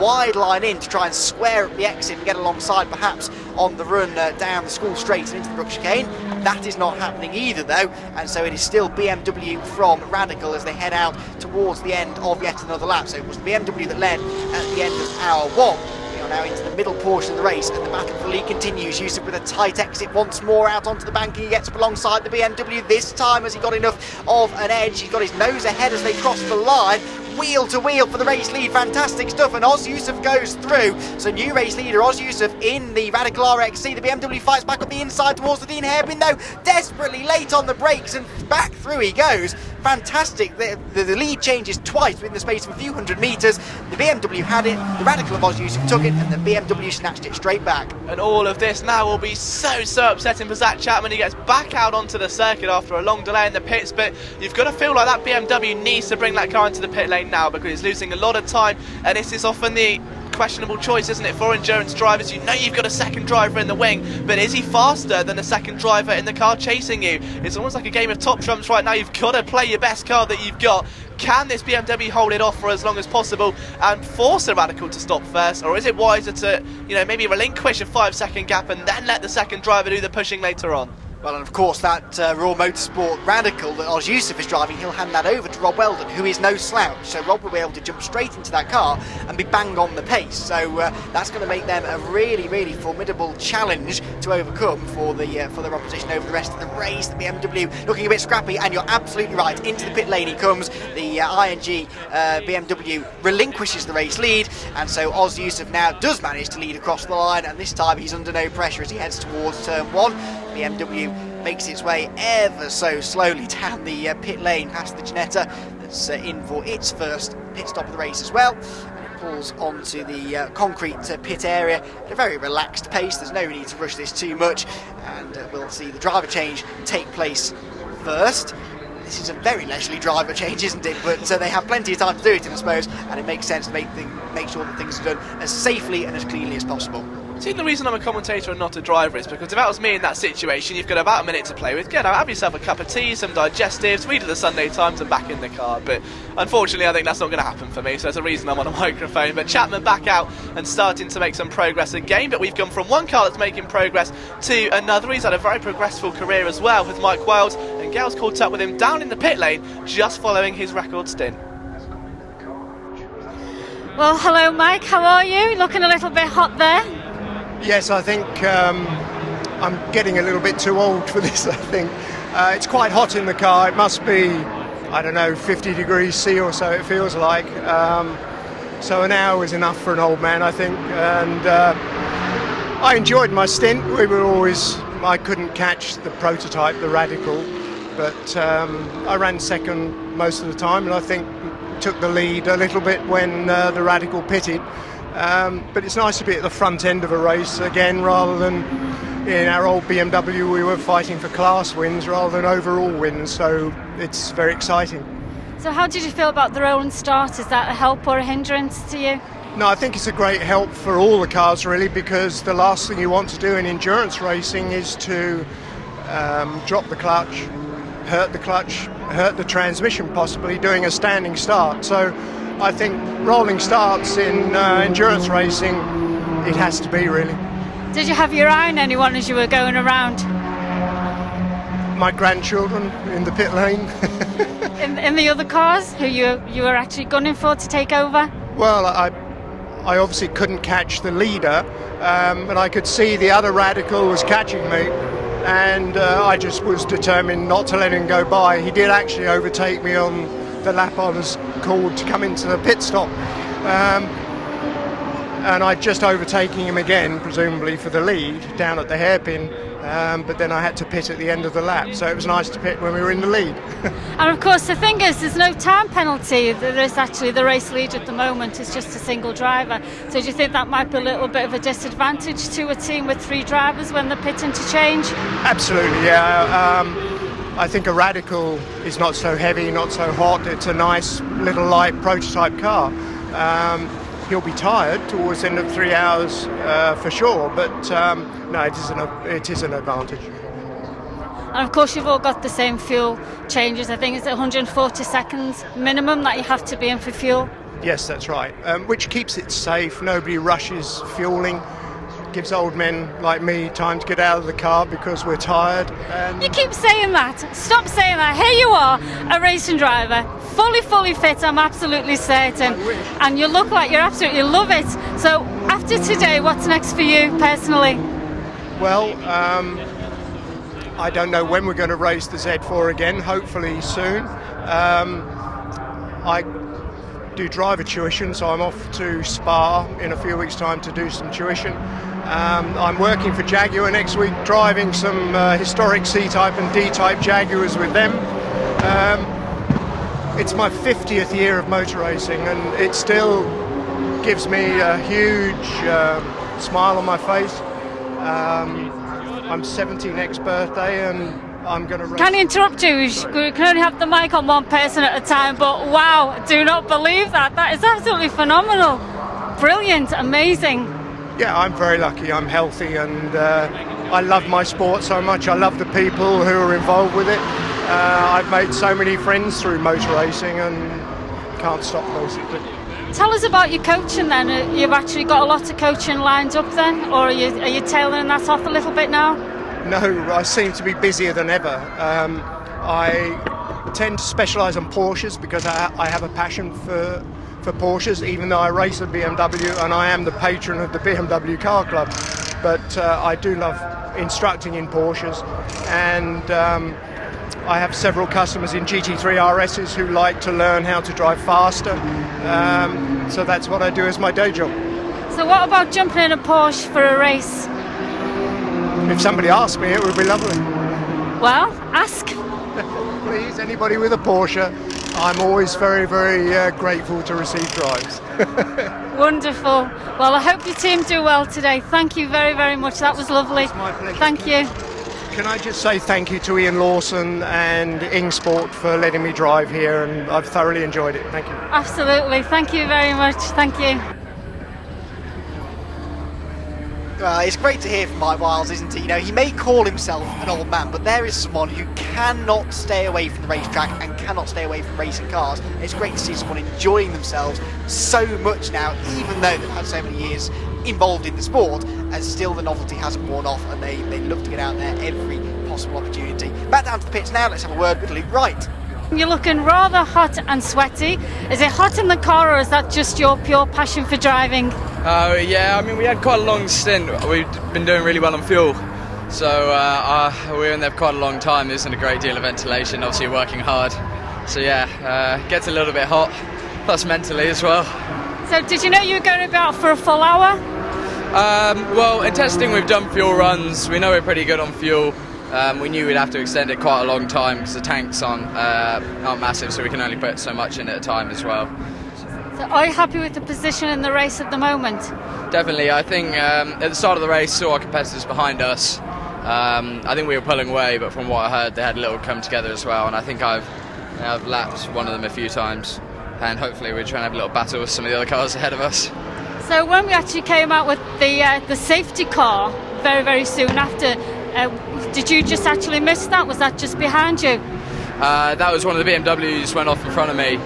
wide line in to try and square up the exit and get alongside perhaps on the run down the school straight and into the Brook chicane. That is not happening either though, and so it is still BMW from Radical as they head out towards the end of yet another lap. So it was the BMW that led at the end of hour 1. We are now into the middle portion of the race and the battle for the lead continues. Yusuf with a tight exit once more out onto the bank. He gets up alongside the BMW. This time has he got enough of an edge. He's got his nose ahead as they cross the line. Wheel to wheel for the race lead, fantastic stuff, and Oz Yusuf goes through. So new race leader Oz Yusuf in the Radical RXC. The BMW fights back up the inside towards the Dean hairpin though, desperately late on the brakes, and back through he goes. Fantastic, the lead changes twice within the space of a few hundred metres. The BMW had it, the Radical of Oz Yusuf took it, and the BMW snatched it straight back. And all of this now will be so upsetting for Zach Chapman. He gets back out onto the circuit after a long delay in the pits, but you've got to feel like that BMW needs to bring that car into the pit lane now, because it's losing a lot of time, and this is often the questionable choice, isn't it, for endurance drivers? You know you've got a second driver in the wing, but is he faster than a second driver in the car chasing you? It's almost like a game of top trumps right now. You've got to play your best car that you've got. Can this BMW hold it off for as long as possible and force the Radical to stop first, or is it wiser to, maybe relinquish a 5-second gap and then let the second driver do the pushing later on? Well, and of course that Raw Motorsport Radical that Oz Yusuf is driving, he'll hand that over to Rob Weldon, who is no slouch. So Rob will be able to jump straight into that car and be bang on the pace. So that's going to make them a really, really formidable challenge to overcome for their opposition over the rest of the race. The BMW looking a bit scrappy, and you're absolutely right. Into the pit lane he comes. The ING BMW relinquishes the race lead, and so Oz Yusuf now does manage to lead across the line, and this time he's under no pressure as he heads towards turn 1. BMW makes its way ever so slowly down the pit lane past the Ginetta that's in for its first pit stop of the race as well, and it pulls onto the concrete pit area at a very relaxed pace. There's no need to rush this too much, and we'll see the driver change take place first. This is a very leisurely driver change, isn't it? But they have plenty of time to do it, I suppose, and it makes sense to make sure that things are done as safely and as cleanly as possible. See, the reason I'm a commentator and not a driver is because if that was me in that situation, you've got about a minute to play with. Get out, have yourself a cup of tea, some digestives, read the Sunday Times and back in the car. But unfortunately, I think that's not going to happen for me, so there's a reason I'm on a microphone. But Chapman back out and starting to make some progress again. But we've gone from one car that's making progress to another. He's had a very progressive career as well with Mike Wiles, and Gale's caught up with him down in the pit lane just following his record stint. Well, hello Mike, how are you? Looking a little bit hot there. Yes, I think I'm getting a little bit too old for this, I think. It's quite hot in the car. It must be, 50 degrees C or so it feels like. So an hour was enough for an old man, I think. And I enjoyed my stint. I couldn't catch the prototype, the Radical, but I ran second most of the time, and I think took the lead a little bit when the Radical pitted. But it's nice to be at the front end of a race again, rather than in our old BMW we were fighting for class wins rather than overall wins, so it's very exciting. So how did you feel about the rolling start? Is that a help or a hindrance to you? No, I think it's a great help for all the cars really, because the last thing you want to do in endurance racing is to drop the clutch, hurt the transmission, possibly doing a standing start. So I think rolling starts in endurance racing, it has to be really. Did you have your eye on anyone as you were going around? My grandchildren in the pit lane. in the other cars who you were actually gunning for to take over? Well, I obviously couldn't catch the leader, and I could see the other Radical was catching me, and I just was determined not to let him go by. He did actually overtake me on the lap I was called to come into the pit stop, and I'd just overtaking him again, presumably for the lead, down at the hairpin, but then I had to pit at the end of the lap, so it was nice to pit when we were in the lead. And of course the thing is, there's no time penalty. There is actually the race lead at the moment, it's just a single driver. So do you think that might be a little bit of a disadvantage to a team with 3 drivers when they're pitting to change? Absolutely, yeah. I think a Radical is not so heavy, not so hot. It's a nice little light prototype car. he'll be tired towards the end of 3 hours for sure, but no, it is an advantage. And of course, you've all got the same fuel changes. I think it's 140 seconds minimum that you have to be in for fuel. Yes, that's right, which keeps it safe. Nobody rushes fueling. Gives old men like me time to get out of the car because we're tired. And You keep saying that. Stop saying that. Here you are, a racing driver, fully fit, I'm absolutely certain. I wish. And you look like you absolutely love it. So after today, what's next for you personally? Well, I don't know when we're going to race the Z4 again, hopefully soon. I do driver tuition, so I'm off to Spa in a few weeks' time to do some tuition. I'm working for Jaguar next week, driving some historic C-Type and D-Type Jaguars with them. It's my 50th year of motor racing, and it still gives me a huge smile on my face. I'm 70 next birthday, and I'm going to race. Can I interrupt you? We can only have the mic on one person at a time, but wow, do not believe that. That is absolutely phenomenal. Brilliant, amazing. Yeah, I'm very lucky. I'm healthy, and I love my sport so much. I love the people who are involved with it. I've made so many friends through motor racing, and can't stop basically. Tell us about your coaching then. You've actually got a lot of coaching lined up then, or are you tailing that off a little bit now? No, I seem to be busier than ever. I tend to specialise on Porsches because I have a passion for Porsches, even though I race a BMW and I am the patron of the BMW car club. But I do love instructing in Porsches, and I have several customers in GT3 RSs who like to learn how to drive faster. So that's what I do as my day job. So what about jumping in a Porsche for a race? If somebody asked me, it would be lovely. Well, ask. Please, anybody with a Porsche, I'm always very, very grateful to receive drives. Wonderful. Well, I hope your team do well today. Thank you very, very much. That was lovely. It's my pleasure. Thank you. Can I just say thank you to Ian Lawson and Ingsport for letting me drive here, and I've thoroughly enjoyed it. Thank you. Absolutely. Thank you very much. Thank you. It's great to hear from Mike Wiles, isn't it? You know, he may call himself an old man, but there is someone who cannot stay away from the racetrack and cannot stay away from racing cars. It's great to see someone enjoying themselves so much now, even though they've had so many years involved in the sport, and still the novelty hasn't worn off, and they love to get out there every possible opportunity. Back down to the pits now, let's have a word with Luke Wright. You're looking rather hot and sweaty. Is it hot in the car, or is that just your pure passion for driving? Yeah, I mean, we had quite a long stint. We've been doing really well on fuel, so we're in there for quite a long time. There isn't a great deal of ventilation, obviously you're working hard. So yeah, gets a little bit hot, plus mentally as well. So did you know you were going to be out for a full hour? Well, in testing we've done fuel runs. We know we're pretty good on fuel. We knew we'd have to extend it quite a long time because the tanks aren't massive, so we can only put so much in at a time as well. So are you happy with the position in the race at the moment? Definitely. I think at the start of the race, saw our competitors behind us. I think we were pulling away, but from what I heard, they had a little come together as well. And I think I've lapped one of them a few times, and hopefully we're trying to have a little battle with some of the other cars ahead of us. So when we actually came out with the safety car very, very soon after, did you just actually miss that? Was that just behind you? That was one of the BMWs went off in front of me,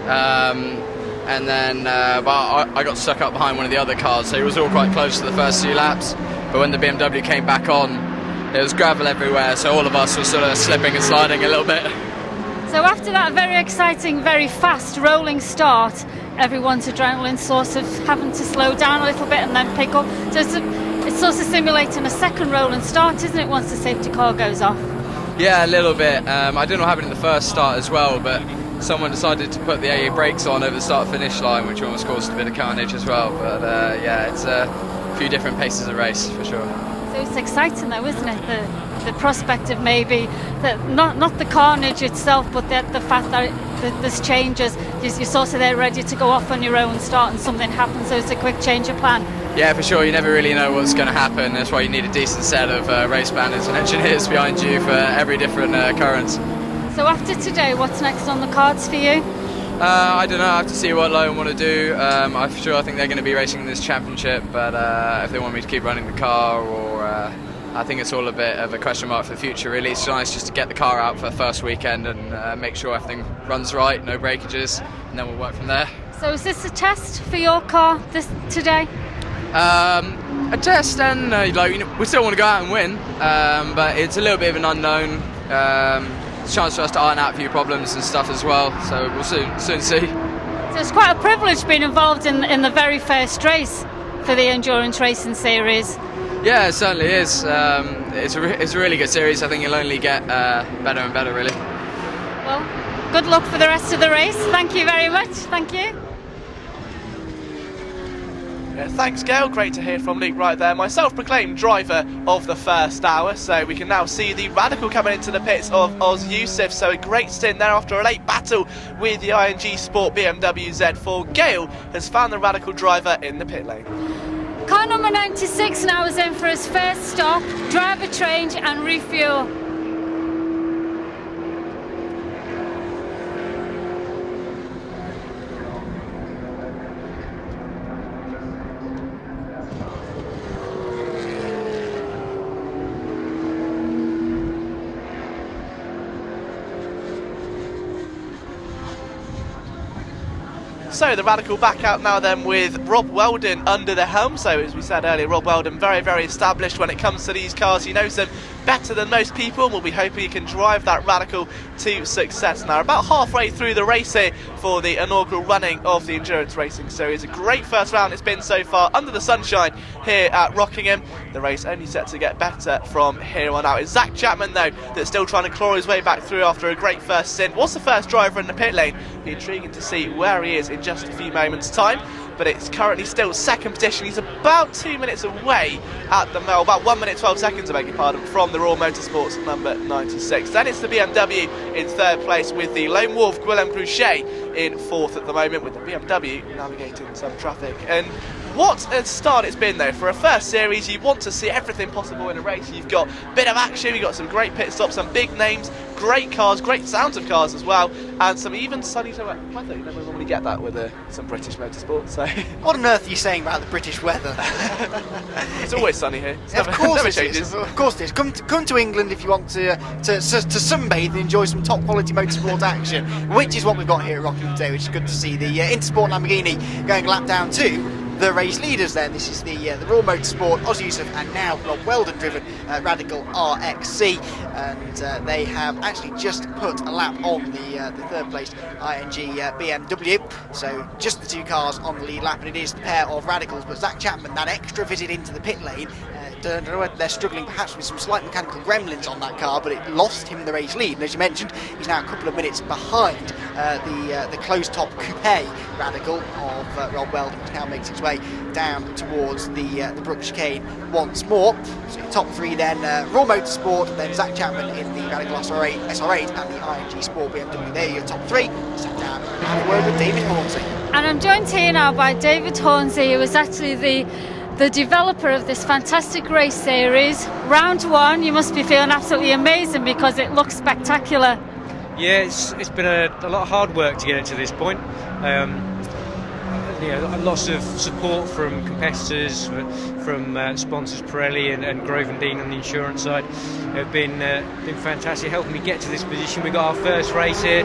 and then I got stuck up behind one of the other cars, so it was all quite close to the first few laps. But when the BMW came back on, it was gravel everywhere, so all of us were sort of slipping and sliding a little bit. So after that very exciting, very fast rolling start, everyone's adrenaline sort of having to slow down a little bit and then pick up. So it's sort of simulating a second rolling start, isn't it, once the safety car goes off? Yeah, a little bit. I don't know what happened in the first start as well, but someone decided to put the AA brakes on over the start-finish line, which almost caused a bit of carnage as well. But yeah, it's a few different paces of race for sure. So it's exciting though, isn't it? The prospect of maybe not the carnage itself, but the fact that there's changes. You're sort of there ready to go off on your own start, and something happens. So it's a quick change of plan. Yeah, for sure. You never really know what's going to happen. That's why you need a decent set of race planners and engineers behind you for every different occurrence. So after today, what's next on the cards for you? I don't know. I have to see what Logan want to do. I'm sure I think they're going to be racing in this championship, but if they want me to keep running the car, or I think it's all a bit of a question mark for the future. Really, it's nice just to get the car out for the first weekend and make sure everything runs right, no breakages, and then we'll work from there. So is this a test for your car today? A test, and we still want to go out and win, but it's a little bit of an unknown. It's a chance for us to iron out a few problems and stuff as well, so we'll soon see. So it's quite a privilege being involved in the very first race for the Endurance Racing Series. Yeah, it certainly is. It's a really good series. I think it'll only get better and better, really. Well, good luck for the rest of the race. Thank you very much. Thank you. Yeah, thanks, Gail. Great to hear from Luke right there. My self-proclaimed driver of the first hour. So we can now see the Radical coming into the pits of Oz Yusuf. So a great stint there after a late battle with the ING Sport BMW Z4. Gail has found the Radical driver in the pit lane. Car number 96 now is in for his first stop, driver change and refuel. So the Radical back out now then with Rob Weldon under the helm. So as we said earlier, Rob Weldon very, very established when it comes to these cars. He knows them better than most people, and we'll be hoping he can drive that Radical to success now. About halfway through the race here for the inaugural running of the Endurance Racing Series. A great first round it's been so far under the sunshine here at Rockingham. The race only set to get better from here on out. It's Zach Chapman though that's still trying to claw his way back through after a great first stint. Was the first driver in the pit lane. Be intriguing to see where he is in just a few moments time, but it's currently still second position. He's about 2 minutes away at the moment, about 1 minute 12 seconds, I beg your pardon, from the Royal Motorsports number 96. Then it's the BMW in third place with the Lone Wolf Guillaume Gruchet in fourth at the moment, with the BMW navigating some traffic. And what a start it's been though. For a first series, you want to see everything possible in a race. You've got a bit of action, you've got some great pit stops, some big names, great cars, great sounds of cars as well, and some even sunny weather. You never normally get that with some British motorsport. So What on earth are you saying about the British weather? it's always sunny here. Of course never it changes. is. Of course it is. Come to England if you want to sunbathe and enjoy some top quality motorsport action, which is what we've got here at Rockingham today, which is good to see. The Intersport Lamborghini going lap down to the race leaders then. This is the Royal Motorsport, Oz Yusuf, and now Rob Weldon driven Radical RXC, and they have actually just put a lap on the third place ING BMW, so just the two cars on the lead lap, and it is the pair of Radicals. But Zach Chapman, that extra visit into the pit lane, don't know whether they're struggling perhaps with some slight mechanical gremlins on that car, but it lost him the race lead, and as you mentioned, he's now a couple of minutes behind the closed top coupe Radical of Rob Weldon, which now makes its way down towards the Brook chicane once more. So your top three then, Royal Motorsport, then Zach Chapman in the Radical SR8 and the ING Sport BMW. There are your top three. Sat down and have a word with David Hornsey. And I'm joined here now by David Hornsey, who is actually the developer of this fantastic race series. Round one, you must be feeling absolutely amazing because it looks spectacular. Yeah, it's been a lot of hard work to get it to this point. Lots of support from competitors, from sponsors Pirelli and Grove and Dean on the insurance side have been fantastic, helping me get to this position. We got our first race here,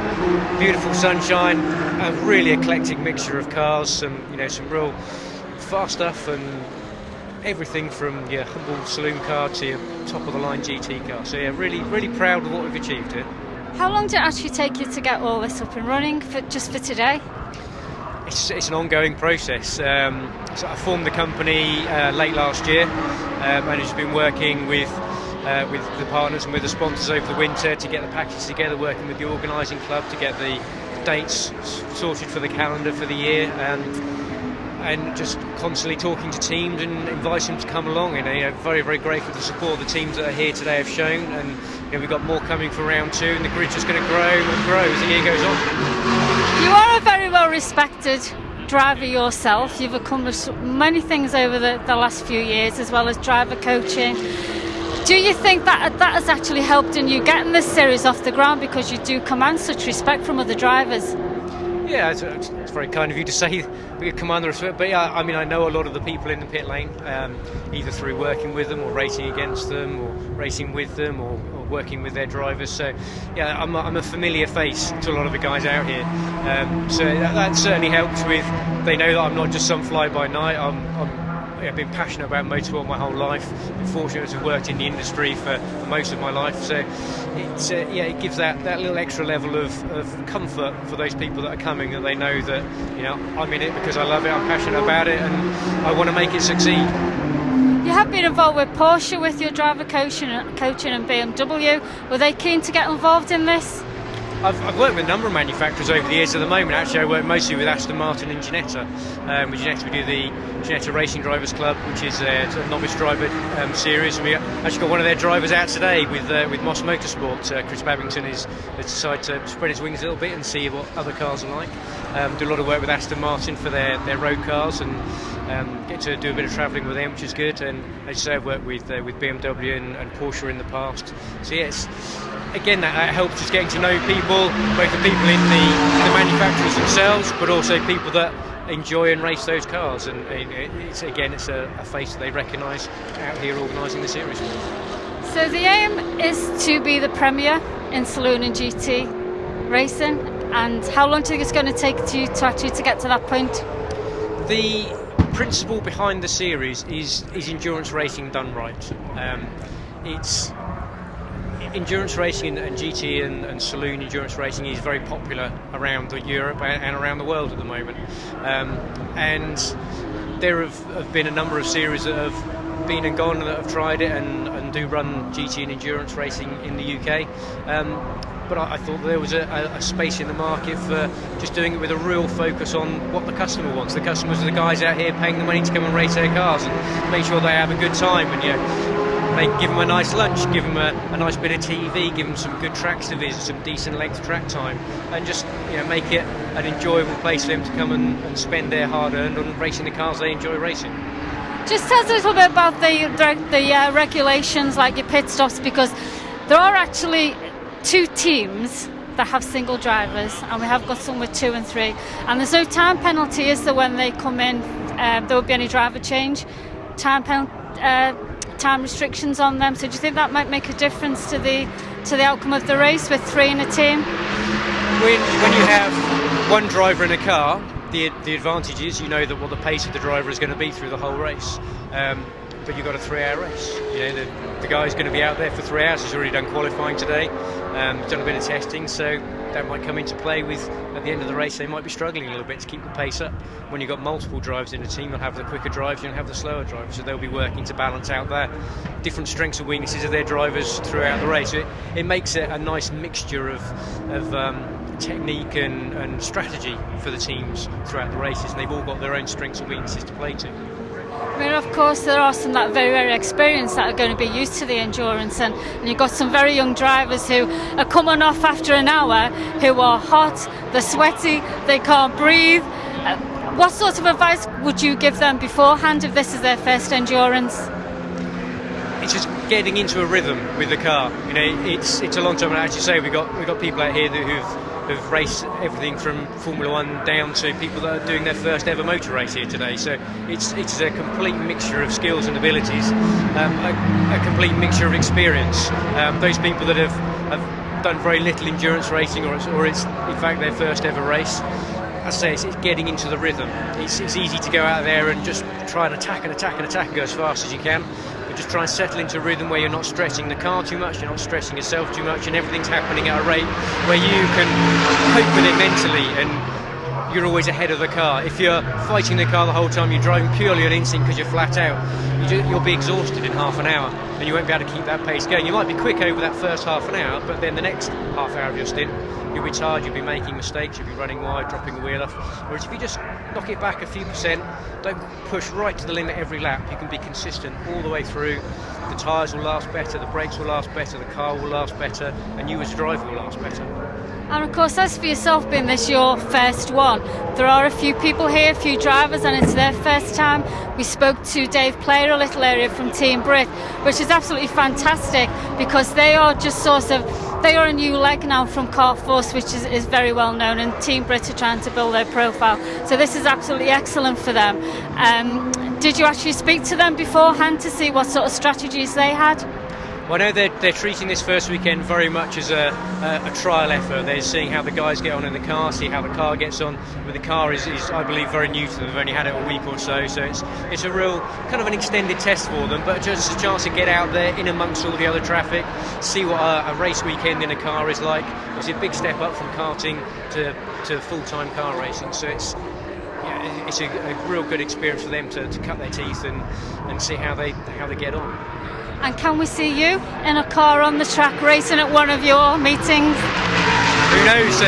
beautiful sunshine, a really eclectic mixture of cars, some real fast stuff and everything from your humble saloon car to your top of the line GT car. So yeah, really proud of what we've achieved here. How long did it actually take you to get all this up and running just for today? It's an ongoing process. So I formed the company late last year, and it's been working with the partners and with the sponsors over the winter to get the package together, working with the organising club to get the dates sorted for the calendar for the year, and just constantly talking to teams and inviting them to come along. And very, very grateful for the support the teams that are here today have shown, and we've got more coming for round two, and the grid's just going to grow and grow as the year goes on. You are a very well respected driver yourself. You've accomplished many things over the last few years, as well as driver coaching. Do you think that has actually helped in you getting this series off the ground, because you do command such respect from other drivers? Yeah, it's very kind of you to say, Commander of Swift. But yeah, I mean, I know a lot of the people in the pit lane, either through working with them or racing against them or racing with them or working with their drivers. So yeah, I'm a familiar face to a lot of the guys out here. So that certainly helps with, they know that I'm not just some fly-by-night. I've been passionate about motorsport my whole life. I'm fortunate to have worked in the industry for most of my life. So it's it gives that little extra level of comfort for those people that are coming, that they know that, you know, I'm in it because I love it, I'm passionate about it, and I want to make it succeed. You have been involved with Porsche with your driver coaching and BMW. Were they keen to get involved in this? I've worked with a number of manufacturers over the years. At the moment, actually, I work mostly with Aston Martin and Ginetta. With Ginetta, we do the Ginetta Racing Drivers Club, which is a sort of novice driver series. And we actually got one of their drivers out today with Moss Motorsport. Chris Babington has decided to spread his wings a little bit and see what other cars are like. Do a lot of work with Aston Martin for their road cars, and get to do a bit of travelling with them, which is good. And as I say, I've worked with BMW and Porsche in the past. So yes, again, that helps just getting to know people, both the people in the manufacturers themselves, but also people that enjoy and race those cars. And it's a face that they recognise out here organising the series. So the aim is to be the premier in saloon and GT racing. And how long do you think it's going to take you to actually get to that point? The principle behind the series is endurance racing done right. It's endurance racing and GT and saloon endurance racing is very popular around Europe and around the world at the moment. And there have been a number of series that have been and gone that have tried it and do run GT and endurance racing in the UK. But I thought there was a space in the market for just doing it with a real focus on what the customer wants. The customers are the guys out here paying the money to come and race their cars and make sure they have a good time, and give them a nice lunch, give them a nice bit of TV, give them some good tracks to visit, some decent length track time, and just make it an enjoyable place for them to come and spend their hard-earned on racing the cars they enjoy racing. Just tell us a little bit about the regulations, like your pit stops, because there are actually 2 teams that have single drivers, and we have got some with 2 and 3, and there's no time penalty, is there, when they come in? There won't be any driver change, time restrictions on them. So do you think that might make a difference to the outcome of the race with 3 in a team? When you have one driver in a car, the advantage is you know that what the pace of the driver is going to be through the whole race. But you've got a 3-hour race. The guy's going to be out there for 3 hours. He's already done qualifying today, done a bit of testing, so that might come into play with, at the end of the race, they might be struggling a little bit to keep the pace up. When you've got multiple drivers in a team, you'll have the quicker drivers, you'll have the slower drivers, so they'll be working to balance out their different strengths and weaknesses of their drivers throughout the race. It makes it a nice mixture of technique and strategy for the teams throughout the races, and they've all got their own strengths and weaknesses to play to. I mean, of course, there are some that are very, very experienced that are going to be used to the endurance, and you've got some very young drivers who are coming off after an hour, who are hot, they're sweaty, they can't breathe. What sort of advice would you give them beforehand if this is their first endurance? It's just getting into a rhythm with the car. It's a long time. And as you say, we've got people out here who've raced everything from Formula 1 down to people that are doing their first ever motor race here today. So it's a complete mixture of skills and abilities, a complete mixture of experience. Those people that have done very little endurance racing, or it's in fact their first ever race. I say it's getting into the rhythm. It's easy to go out there and just try and attack and go as fast as you can. But just try and settle into a rhythm where you're not stressing the car too much, you're not stressing yourself too much, and everything's happening at a rate where you can cope with it mentally, and you're always ahead of the car. If you're fighting the car the whole time, you're driving purely on instinct because you're flat out, you'll be exhausted in half an hour, and you won't be able to keep that pace going. You might be quick over that first half an hour, but then the next half hour of your stint, you'll be tired, you'll be making mistakes, you'll be running wide, dropping the wheel off. Whereas if you just knock it back a few percent, don't push right to the limit every lap, you can be consistent all the way through. The tyres will last better, the brakes will last better, the car will last better, and you as a driver will last better. And of course, as for yourself, being this your first one, there are a few people here, a few drivers, and it's their first time. We spoke to Dave Player a little earlier from Team Brit, which is absolutely fantastic because they are just sort of, they are a new leg now from Car Force, which is very well known, and Team Brit are trying to build their profile. So this is absolutely excellent for them. Did you actually speak to them beforehand to see what sort of strategies they had? Well, I know they're treating this first weekend very much as a trial effort. They're seeing how the guys get on in the car, see how the car gets on. With the car is I believe, very new to them. They've only had it a week or so, so it's a real kind of an extended test for them, but just a chance to get out there in amongst all the other traffic, see what a race weekend in a car is like. It's a big step up from karting to full-time car racing, so it's a real good experience for them to cut their teeth and see how they get on. And can we see you in a car on the track racing at one of your meetings? Who knows?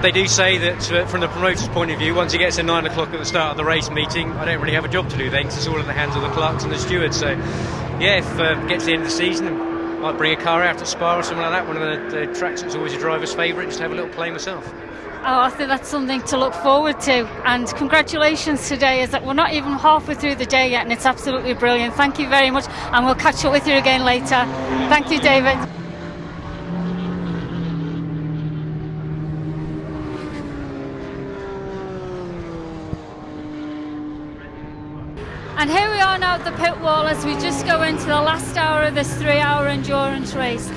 They do say that from the promoter's point of view, once it gets to 9 o'clock at the start of the race meeting, I don't really have a job to do then, because it's all in the hands of the clerks and the stewards. So, yeah, if it gets to the end of the season, I might bring a car out to Spa or something like that, one of the tracks that's always a driver's favourite, just have a little play myself. Oh, I think that's something to look forward to, and congratulations today, as that we're not even halfway through the day yet, and it's absolutely brilliant. Thank you very much, and we'll catch up with you again later. Thank you, David. And here we are now at the pit wall as we just go into the last hour of this 3-hour endurance race.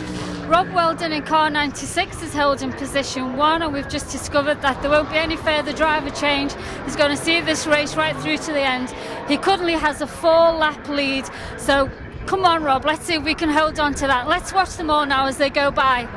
Rob Weldon in car 96 is held in position 1, and we've just discovered that there won't be any further driver change. He's going to see this race right through to the end. He currently has a 4-lap lead, so come on Rob, let's see if we can hold on to that. Let's watch them all now as they go by.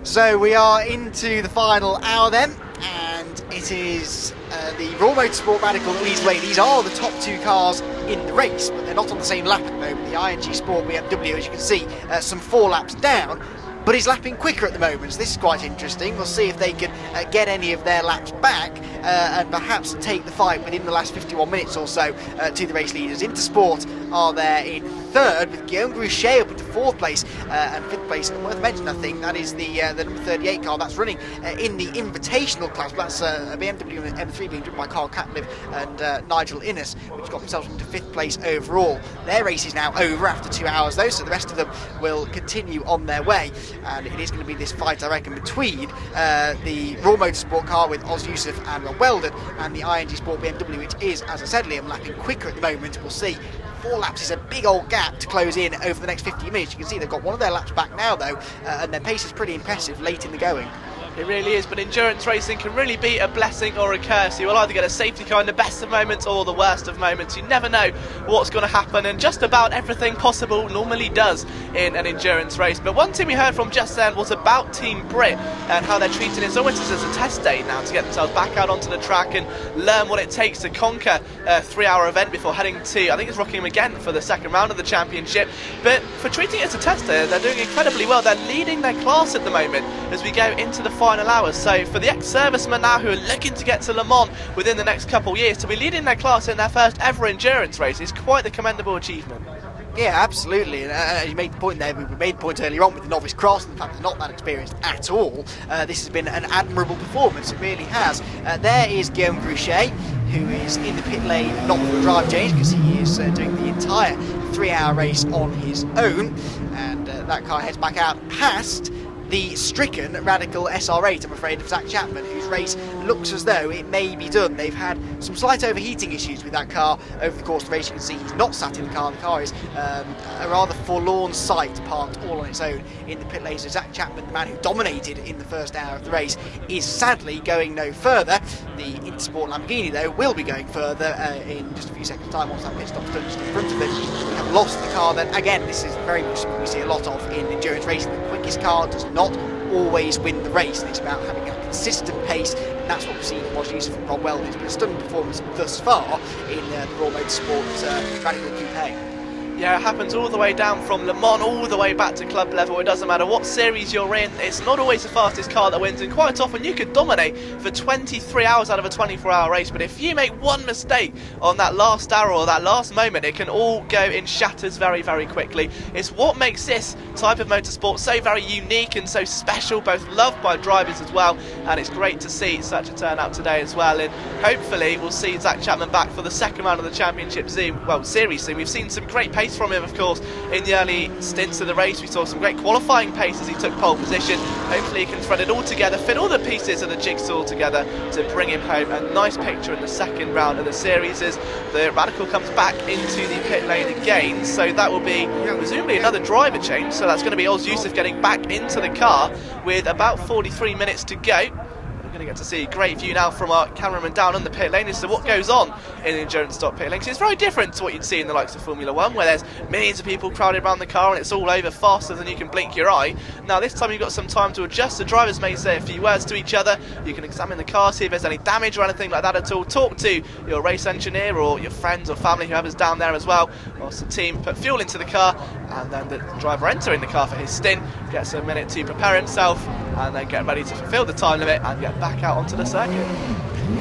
So we are into the final hour then, and it is the Raw Motorsport Radical that leads the way. These are the top 2 cars in the race, but they're not on the same lap at the moment. The ING Sport BMW, as you can see, some 4 laps down, but he's lapping quicker at the moment, so this is quite interesting. We'll see if they can get any of their laps back and perhaps take the fight within the last 51 minutes or so to the race leaders. Intersport are there in 3rd, with Guillaume Gruchet up into 4th place, and 5th place, and worth mentioning, I think, that is the number 38 car that's running in the Invitational class. That's a BMW M3 being driven by Carl Catliff and Nigel Innes, which got themselves into 5th place overall. Their race is now over after 2 hours though, so the rest of them will continue on their way, and it is going to be this fight, I reckon, between the Raw Motorsport car with Oz Yusuf and Rob Weldon, and the ING Sport BMW, which is, as I said, Liam, lapping quicker at the moment. We'll see. 4 laps is a big old gap to close in over the next 50 minutes. You can see they've got one of their laps back now though, and their pace is pretty impressive late in the going. It really is, but endurance racing can really be a blessing or a curse. You will either get a safety car in the best of moments or the worst of moments. You never know what's going to happen, and just about everything possible normally does in an endurance race. But one thing we heard from just then was about Team Brit and how they're treating it almost as a test day now to get themselves back out onto the track and learn what it takes to conquer a 3-hour event before heading to, I think it's Rockingham again for the 2nd round of the championship. But for treating it as a test day, they're doing incredibly well. They're leading their class at the moment as we go into the final hours. So for the ex-servicemen now who are looking to get to Le Mans within the next couple of years, to be leading their class in their first ever endurance race is quite the commendable achievement. Yeah, absolutely. And you made the point there, we made the point earlier on with the novice cross and the fact they're not that experienced at all. This has been an admirable performance, it really has. There is Guillaume Gruchet, who is in the pit lane, not for the drive change, because he is doing the entire 3-hour race on his own, and that car heads back out past the stricken Radical SR8, I'm afraid, of Zach Chapman, whose race looks as though it may be done. They've had some slight overheating issues with that car over the course of the race. You can see he's not sat in the car. The car is a rather forlorn sight, parked all on its own in the pit lane. So Zach Chapman, the man who dominated in the first hour of the race, is sadly going no further. The Intersport Lamborghini, though, will be going further in just a few seconds' time once that pit stop's done just in front of them. We have lost the car then. Again, this is very much something we see a lot of in endurance racing. The quickest car does not always win the race, and it's about having a consistent pace, and that's what we've seen from Oz Yusuf and Rob Weldon. It's been a stunning performance thus far in the Raw Motorsport Radical Coupe. Yeah, it happens all the way down from Le Mans all the way back to club level. It doesn't matter what series you're in, it's not always the fastest car that wins, and quite often you could dominate for 23 hours out of a 24-hour race, but if you make one mistake on that last arrow or that last moment, it can all go in shatters very, very quickly. It's what makes this type of motorsport so very unique and so special, both loved by drivers as well, and it's great to see such a turnout today as well. And hopefully we'll see Zach Chapman back for the second round of the championship series soon. We've seen some great pace from him, of course, in the early stints of the race. We saw some great qualifying pace as he took pole position. Hopefully he can thread it all together, fit all the pieces of the jigsaw together to bring him home. A nice picture in the second round of the series as the Radical comes back into the pit lane again, so that will be presumably another driver change. So that's going to be Oz Yusuf getting back into the car with about 43 minutes to go. We're going to get to see a great view now from our cameraman down on the pit lane as to what goes on in the endurance stock pit lane. It's very different to what you'd see in the likes of Formula 1, where there's millions of people crowded around the car and it's all over faster than you can blink your eye. Now this time you've got some time to adjust. The drivers may say a few words to each other. You can examine the car, see if there's any damage or anything like that at all. Talk to your race engineer or your friends or family, whoever's down there as well. Whilst the team put fuel into the car, and then the driver entering the car for his stint gets a minute to prepare himself and then get ready to fulfill the time limit and get back out onto the circuit.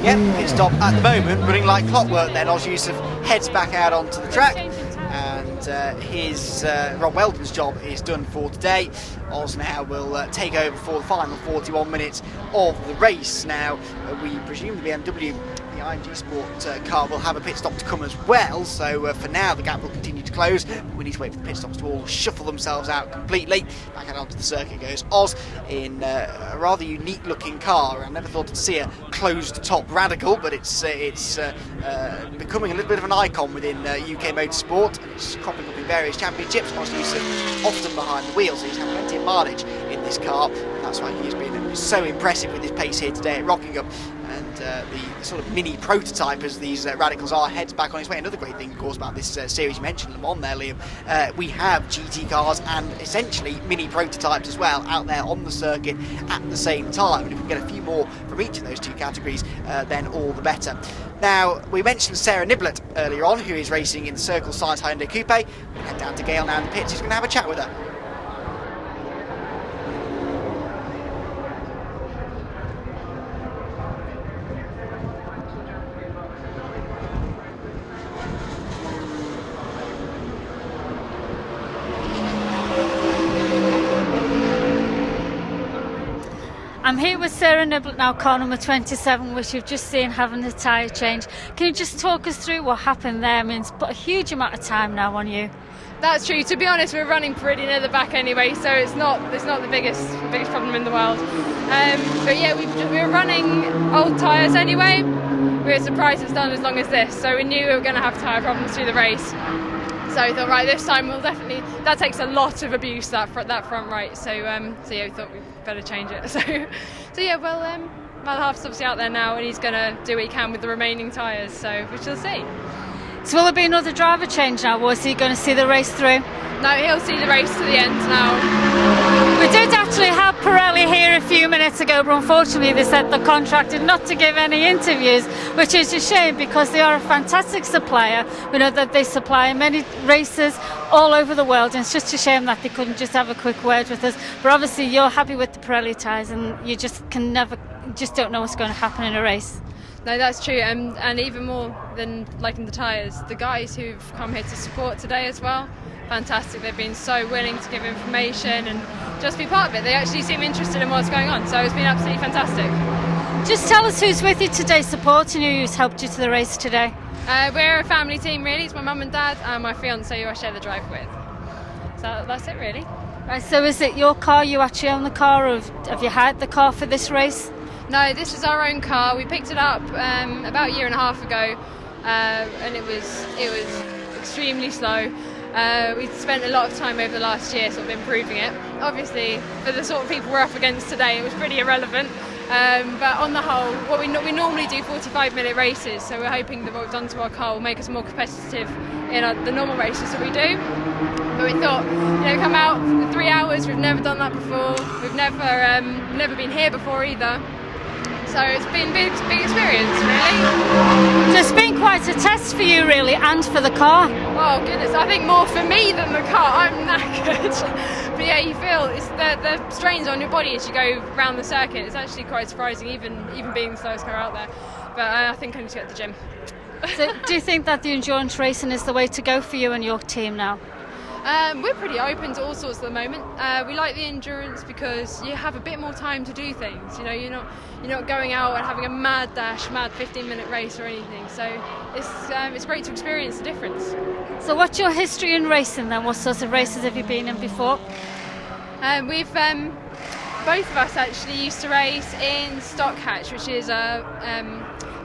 Yep, pit stop at the moment, running like clockwork then. Oz Yusuf heads back out onto the track, and his Rob Weldon's job is done for today. Oz now will take over for the final 41 minutes of the race. Now, we presume the BMW, the IMG Sport car, will have a pit stop to come as well, so for now the gap will continue to close. We need to wait for the pit stops to all shuffle themselves out completely. Back out onto the circuit goes Oz in a rather unique looking car. I never thought to see a closed top Radical, but it's becoming a little bit of an icon within UK motorsport, and it's cropping up in various championships. Oz Yusuf often behind the wheel, so he's had plenty of mileage in this car, and that's why he's been so impressive with his pace here today at Rockingham. And the sort of mini prototype, as these Radicals are, heads back on his way. Another great thing, of course, about this series, you mentioned Le Mans there, Liam, we have GT cars and essentially mini prototypes as well out there on the circuit at the same time, and if we can get a few more from each of those two categories, then all the better. Now, we mentioned Sarah Niblett earlier on, who is racing in the Circle Science Hyundai Coupe. We'll head down to Gail now in the pits, who's going to have a chat with her. I'm here with Sarah Niblett now, car number 27, which you've just seen having a tyre change. Can you just talk us through what happened there? I mean, it's put a huge amount of time now on you. That's true. To be honest, we're running pretty near the back anyway, so it's not the biggest problem in the world. But yeah, we were running old tyres anyway. We were surprised it's done as long as this, so we knew we were going to have tyre problems through the race. So we thought, right, this time we'll definitely. That takes a lot of abuse, that front right. So yeah, we thought we'd better change it. So yeah, well, Malhalf's obviously out there now, and he's going to do what he can with the remaining tyres. So we shall see. So will there be another driver change now, or is he going to see the race through? No, he'll see the race to the end now. We did actually have Pirelli here a few minutes ago, but unfortunately they said they're contracted not to give any interviews, which is a shame because they are a fantastic supplier. We know that they supply many races all over the world, and it's just a shame that they couldn't just have a quick word with us. But obviously you're happy with the Pirelli tyres, and you just don't know what's going to happen in a race. No, that's true, and even more than liking the tyres, the guys who've come here to support today as well, fantastic. They've been so willing to give information and just be part of it. They actually seem interested in what's going on, so it's been absolutely fantastic. Just tell us who's with you today, supporting you, who's helped you to the race today. We're a family team, really. It's my mum and dad and my fiancé, who I share the drive with. So that's it, really. Right, so is it your car? You actually own the car, or have you hired the car for this race? No, this is our own car. We picked it up about a year and a half ago, and it was extremely slow. We've spent a lot of time over the last year sort of improving it. Obviously, for the sort of people we're up against today, it was pretty irrelevant. But on the whole, we normally do 45-minute races, so we're hoping that what we've done to our car will make us more competitive in the normal races that we do. But we thought, come out for 3 hours. We've never done that before. We've never been here before either. So it's been a big experience, really. So it's been quite a test for you, really, and for the car. Oh goodness, I think more for me than the car. I'm knackered. But yeah, you feel it's the strains on your body as you go around the circuit. It's actually quite surprising, even being the slowest car out there. But I think I need to get to the gym. So do you think that the endurance racing is the way to go for you and your team now? We're pretty open to all sorts at the moment. We like the endurance because you have a bit more time to do things. You know, you're not going out and having a mad 15-minute race or anything. So it's great to experience the difference. So what's your history in racing then? What sorts of races have you been in before? We've both of us actually used to race in Stockhatch, which is a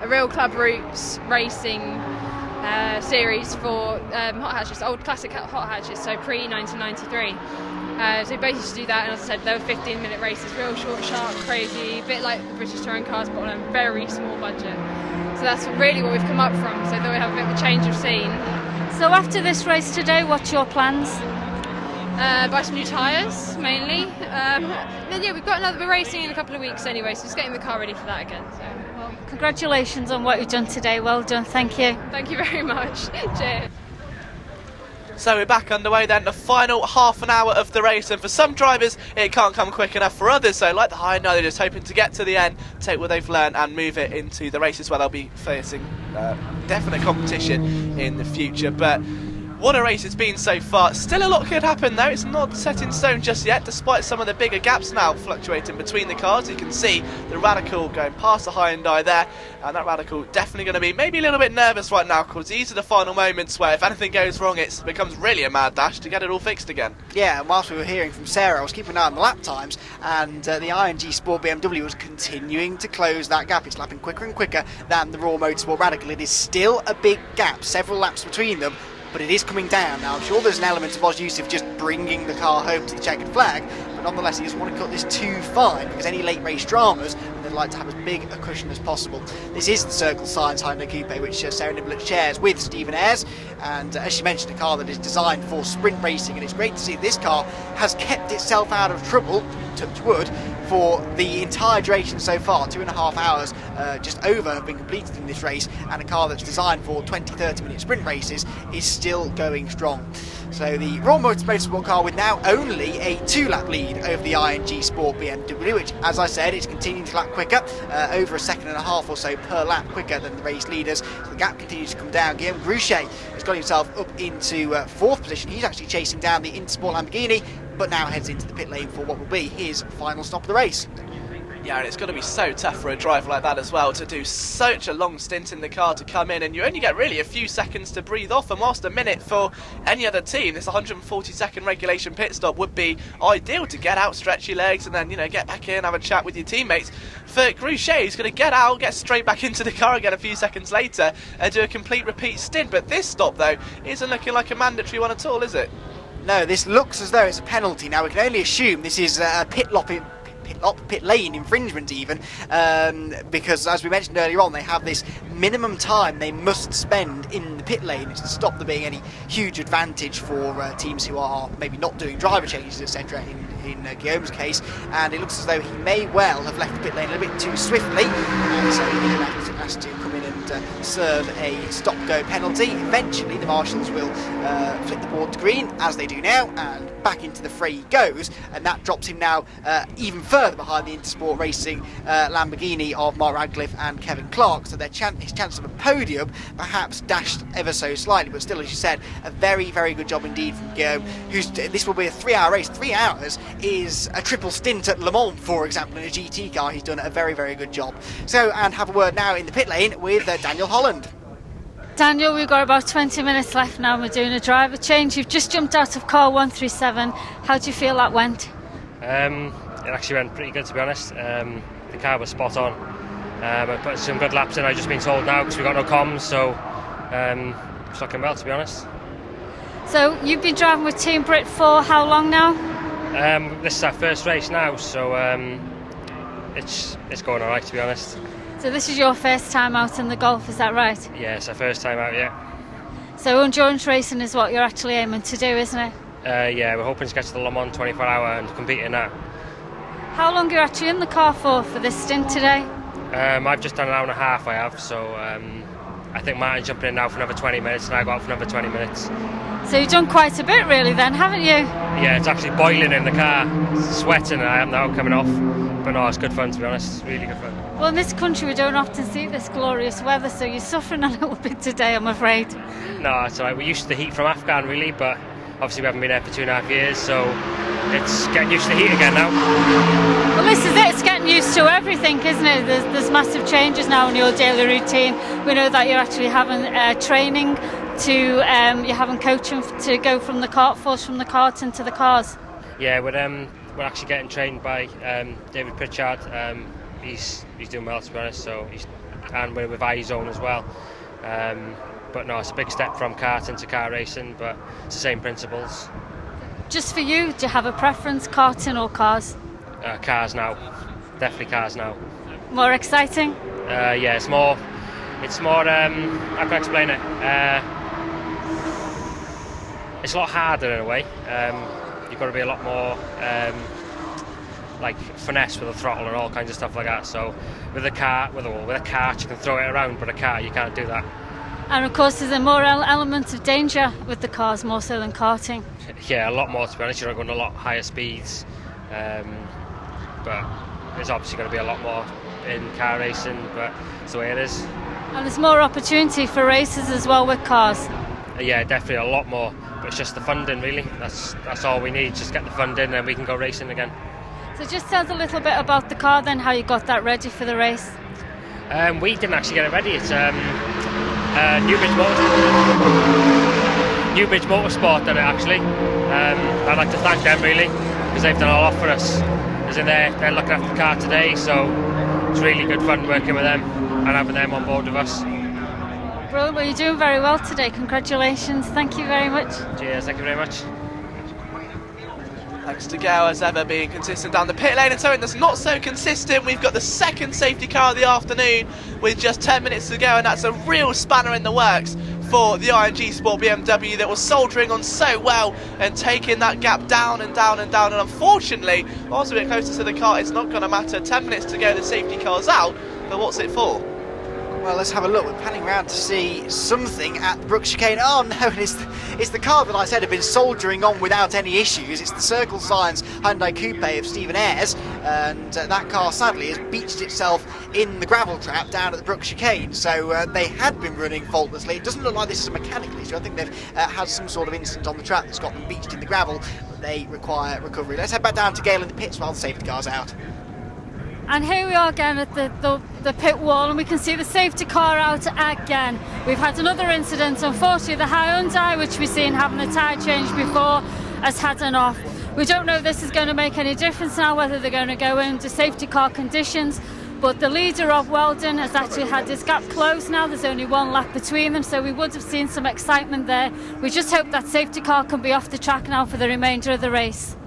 real club routes racing series for hot hatches, old classic hot hatches, so pre-1993. So we both used to do that, and as I said, they were 15-minute races, real short, sharp, crazy, a bit like the British Touring Cars, but on a very small budget. So that's really what we've come up from, so I thought we'd have a bit of a change of scene. So after this race today, what's your plans? Buy some new tyres, mainly. Then yeah, we're racing in a couple of weeks anyway, so just getting the car ready for that again. So. Well, congratulations on what you've done today. Well done, thank you. Thank you very much. Cheers. So we're back underway then, the final half an hour of the race, and for some drivers it can't come quick enough. For others, so like the Hyundai, they're just hoping to get to the end, take what they've learned and move it into the races where they'll be facing definite competition in the future. But what a race it's been so far. Still a lot could happen though, it's not set in stone just yet, despite some of the bigger gaps now fluctuating between the cars. You can see the Radical going past the Hyundai there, and that Radical definitely going to be maybe a little bit nervous right now, because these are the final moments where if anything goes wrong it becomes really a mad dash to get it all fixed again. Yeah, and whilst we were hearing from Sarah, I was keeping an eye on the lap times, and the ING Sport BMW was continuing to close that gap. It's lapping quicker and quicker than the Raw Motorsport Radical. It is still a big gap, several laps between them, but it is coming down. Now, I'm sure there's an element of Oz Yusuf just bringing the car home to the checkered flag, but nonetheless he doesn't want to cut this too fine, because any late race dramas, they'd like to have as big a cushion as possible. This is the Circle Science Hyundai Coupe, which Sarah Niblett shares with Stephen Ayres, and as she mentioned, a car that is designed for sprint racing, and it's great to see this car has kept itself out of trouble, touch wood, for the entire duration so far. 2.5 hours just over have been completed in this race, and a car that's designed for 20-30 minute sprint races is still going strong. So the Raw Motorsport car with now only a 2-lap lead over the ING Sport BMW, which, as I said, is continuing to lap quicker, over 1.5 seconds or so per lap quicker than the race leaders. So the gap continues to come down. Guillaume Gruchet has got himself up into 4th position. He's actually chasing down the Intersport Lamborghini, but now heads into the pit lane for what will be his final stop of the race. Yeah, and it's got to be so tough for a driver like that as well, to do such a long stint in the car to come in, and you only get really a few seconds to breathe off, and whilst a minute for any other team, this 140-second regulation pit stop would be ideal to get out, stretch your legs, and then, you know, get back in, have a chat with your teammates. For Gruchet, he's going to get out, get straight back into the car again a few seconds later, and do a complete repeat stint. But this stop, though, isn't looking like a mandatory one at all, is it? No, this looks as though it's a penalty. Now, we can only assume this is a pit lane infringement even, because as we mentioned earlier on, they have this minimum time they must spend in the pit lane to stop there being any huge advantage for teams who are maybe not doing driver changes, etc. in Guillaume's case, and it looks as though he may well have left the pit lane a little bit too swiftly, so he has to come in and serve a stop-go penalty. Eventually the marshals will flip the board to green, as they do now, and back into the fray he goes, and that drops him now even further behind the Intersport Racing Lamborghini of Mark Radcliffe and Kevin Clark, so his chance of a podium perhaps dashed ever so slightly, but still, as you said, a very, very good job indeed from Guillaume, this will be a 3-hour race. 3 hours is a triple stint at Le Mans, for example, in a GT car. He's done a very, very good job. So, and have a word now in the pit lane with Daniel Holland. Daniel, we've got about 20 minutes left now, and we're doing a driver change. You've just jumped out of car 137. How do you feel that went? It actually went pretty good, to be honest. The car was spot on. I put some good laps in, I've just been told now, because we've got no comms, so it's looking well, to be honest. So you've been driving with Team Brit for how long now? This is our first race now, so it's going alright, to be honest. So this is your first time out in the Golf, is that right? Yeah, it's our first time out, yeah. So endurance racing is what you're actually aiming to do, isn't it? Yeah, we're hoping to get to the Le Mans 24 hour and compete in that. How long are you actually in the car for this stint today? I've just done an hour and a half, I have, so I think Martin's jumping in now for another 20 minutes and I go out for another 20 minutes. So you've done quite a bit really then, haven't you? Yeah, it's actually boiling in the car, it's sweating, and I am now coming off. But no, it's good fun, to be honest. It's really good fun. Well, in this country we don't often see this glorious weather, so you're suffering a little bit today, I'm afraid. No, it's alright. We're used to the heat from Afghan, really, but obviously we haven't been there for 2.5 years, so it's getting used to the heat again now. Well, this is it. It's getting used to everything, isn't it? There's massive changes now in your daily routine. We know that you're actually having training you're having coaching to go from the kart into the cars. Yeah, we're actually getting trained by David Pritchard. He's doing well, to be honest. And we're with iZone as well. But no, it's a big step from karting to car racing, but it's the same principles. Just for you, do you have a preference, karting or cars? Cars now, definitely cars now. More exciting? Yeah, it's more. How can I explain it? It's a lot harder in a way. You've got to be a lot more like finesse with the throttle and all kinds of stuff like that. So with a kart you can throw it around, but a car you can't do that. And of course there's a more element of danger with the cars, more so than karting. Yeah, a lot more, to be honest. You're going a lot higher speeds, but there's obviously going to be a lot more in car racing, but it's the way it is. And there's more opportunity for races as well with cars. Yeah, definitely a lot more, but it's just the funding really. That's all we need, just get the funding and then we can go racing again. So just tell us a little bit about the car then, how you got that ready for the race. We didn't actually get it ready. It's Newbridge Motorsport done it actually. I'd like to thank them really, because they've done a lot for us. They're looking after the car today, so it's really good fun working with them and having them on board with us. Brilliant, well you're doing very well today, congratulations, thank you very much. Cheers, thank you very much. Thanks to Gail as ever being consistent down the pit lane, and something that's not so consistent, we've got the second safety car of the afternoon with just 10 minutes to go, and that's a real spanner in the works for the ING Sport BMW that was soldiering on so well and taking that gap down and down and down, and unfortunately, whilst a bit closer to the car, it's not going to matter. 10 minutes to go, the safety car's out, but what's it for? Well, let's have a look. We're panning around to see something at the Brook Chicane. Oh no, it's the car that I said had been soldiering on without any issues. It's the Circle Science Hyundai Coupe of Stephen Ayres, and that car sadly has beached itself in the gravel trap down at the Brook Chicane. So they had been running faultlessly. It doesn't look like this is a mechanical issue. I think they've had some sort of incident on the track that's got them beached in the gravel, but they require recovery. Let's head back down to Gale in the pits while the safety car's out. And here we are again at the pit wall, and we can see the safety car out again. We've had another incident. Unfortunately, the Hyundai, which we've seen having a tyre change before, has had an off. We don't know if this is going to make any difference now, whether they're going to go into safety car conditions, but the leader of Weldon has actually had his gap closed now. There's only one lap between them, so we would have seen some excitement there. We just hope that safety car can be off the track now for the remainder of the race.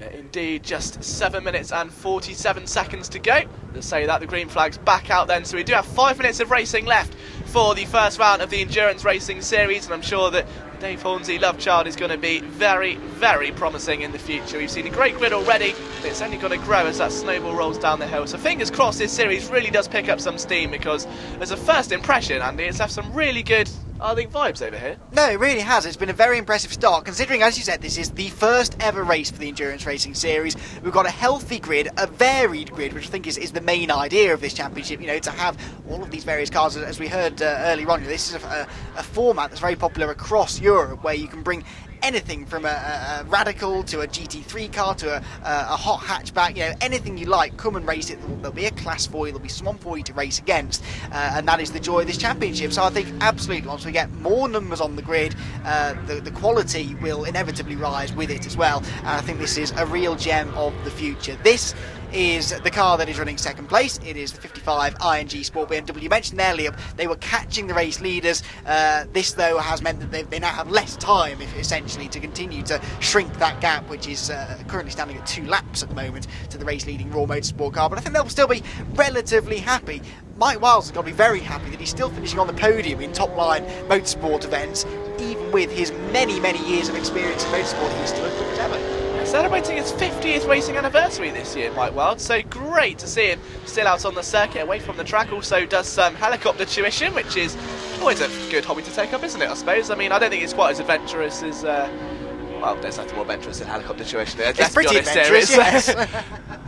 Yeah, indeed, just 7 minutes and 47 seconds to go. Let's say that the green flag's back out then, so we do have 5 minutes of racing left for the first round of the Endurance Racing Series, and I'm sure that Dave Hornsey, love child, is going to be very, very promising in the future. We've seen a great grid already, but it's only going to grow as that snowball rolls down the hill. So fingers crossed this series really does pick up some steam, because as a first impression, Andy, it's had some really good, I think, vibes over here. No, it really has. It's been a very impressive start, considering, as you said, this is the first ever race for the Endurance Racing Series. We've got a healthy grid, a varied grid, which I think is the main idea of this championship, you know, to have all of these various cars. As we heard earlier on, this is a format that's very popular across Europe, where you can bring anything from a Radical to a GT3 car to a hot hatchback, you know, anything you like, come and race it. There'll be a class for you, there'll be someone for you to race against, and that is the joy of this championship. So I think absolutely, once we get more numbers on the grid, the quality will inevitably rise with it as well, and I think this is a real gem of the future. This is the car that is running second place. It is the 55 ING Sport BMW. You mentioned earlier they were catching the race leaders. This though has meant that they now have less time, essentially, to continue to shrink that gap, which is currently standing at 2 laps at the moment to the race leading Raw Motorsport car, but I think they'll still be relatively happy. Mike Wiles has got to be very happy that he's still finishing on the podium in top line motorsport events, even with his many years of experience in motorsport. He's still as good as ever. celebrating his 50th racing anniversary this year, Mike Wild, so great to see him still out on the circuit, away from the track. Also does some helicopter tuition, which is always a good hobby to take up, isn't it, I suppose? I mean, I don't think it's quite as adventurous as... well, there's nothing more adventurous than helicopter tuition. It's pretty adventurous, yes.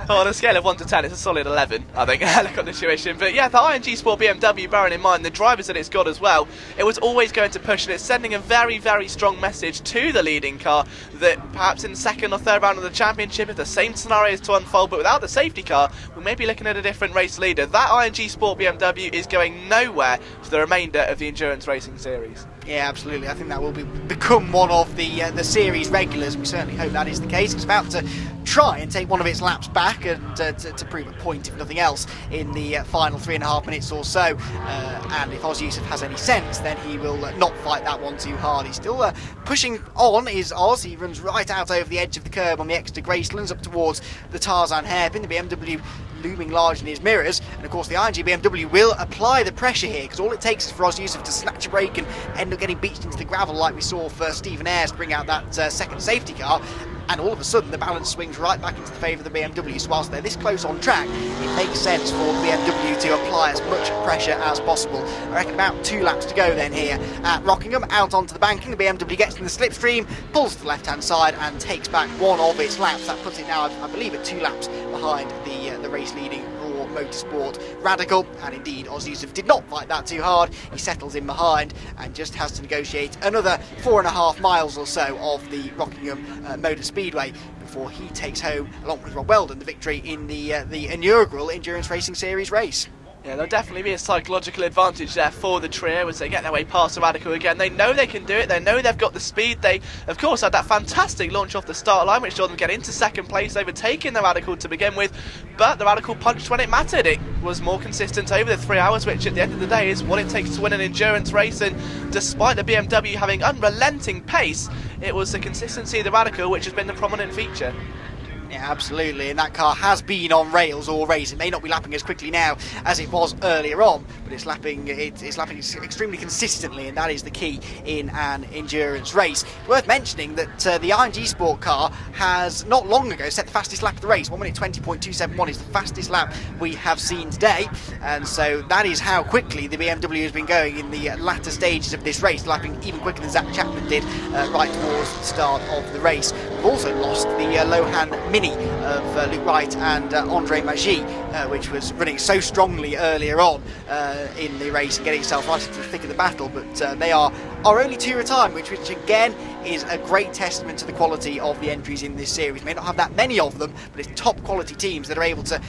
On a scale of 1 to 10, it's a solid 11, I think, helicopter tuition. But yeah, the ING Sport BMW, bearing in mind the drivers that it's got as well, it was always going to push, and it's sending a very, very strong message to the leading car that perhaps in the second or third round of the championship, if the same scenario is to unfold but without the safety car, we may be looking at a different race leader. That ING Sport BMW is going nowhere for the remainder of the endurance racing series. Yeah, absolutely. I think that will become one of the series regulars. We certainly hope that is the case. It's about to try and take one of its laps back and to prove a point, if nothing else, in the final 3.5 minutes or so. And if Oz Yusuf has any sense, then he will not fight that one too hard. He's still pushing on, is Oz. He runs right out over the edge of the curb on the extra Gracelands up towards the Tarzan hairpin. The BMW looming large in his mirrors, and of course the ING BMW will apply the pressure here, because all it takes is for Oz Yusuf to snatch a break and end up getting beached into the gravel like we saw for Stephen Ayres to bring out that second safety car, and all of a sudden the balance swings right back into the favour of the BMW. So whilst they're this close on track, it makes sense for the BMW to apply as much pressure as possible. I reckon about 2 laps to go then here at Rockingham. Out onto the banking, the BMW gets in the slipstream, pulls to the left hand side and takes back one of its laps. That puts it now, I believe, at 2 laps behind the race leading Raw Motorsport Radical, and indeed Oz Yusuf did not fight that too hard. He settles in behind and just has to negotiate another 4.5 miles or so of the Rockingham Motor Speedway before he takes home, along with Rob Weldon, the victory in the inaugural Endurance Racing Series race. Yeah, there'll definitely be a psychological advantage there for the trio as they get their way past the Radical again. They know they can do it, they know they've got the speed. They, of course, had that fantastic launch off the start line, which saw them get into second place, overtaking the Radical to begin with. But the Radical punched when it mattered. It was more consistent over the 3 hours, which at the end of the day is what it takes to win an endurance race. And despite the BMW having unrelenting pace, it was the consistency of the Radical which has been the prominent feature. Yeah, absolutely, and that car has been on rails all race. It may not be lapping as quickly now as it was earlier on, but it's lapping extremely consistently, and that is the key in an endurance race. It's worth mentioning that the ING Sport car has not long ago set the fastest lap of the race. 1 minute 20.271 is the fastest lap we have seen today, and so that is how quickly the BMW has been going in the latter stages of this race, lapping even quicker than Zach Chapman did right towards the start of the race. We've also lost the Lohan Mini of Luke Wright and Andre Maggi, which was running so strongly earlier on in the race and getting itself right into the thick of the battle, but they are our only 2 retirement, which again is a great testament to the quality of the entries in this series. We may not have that many of them, but it's top quality teams that are able to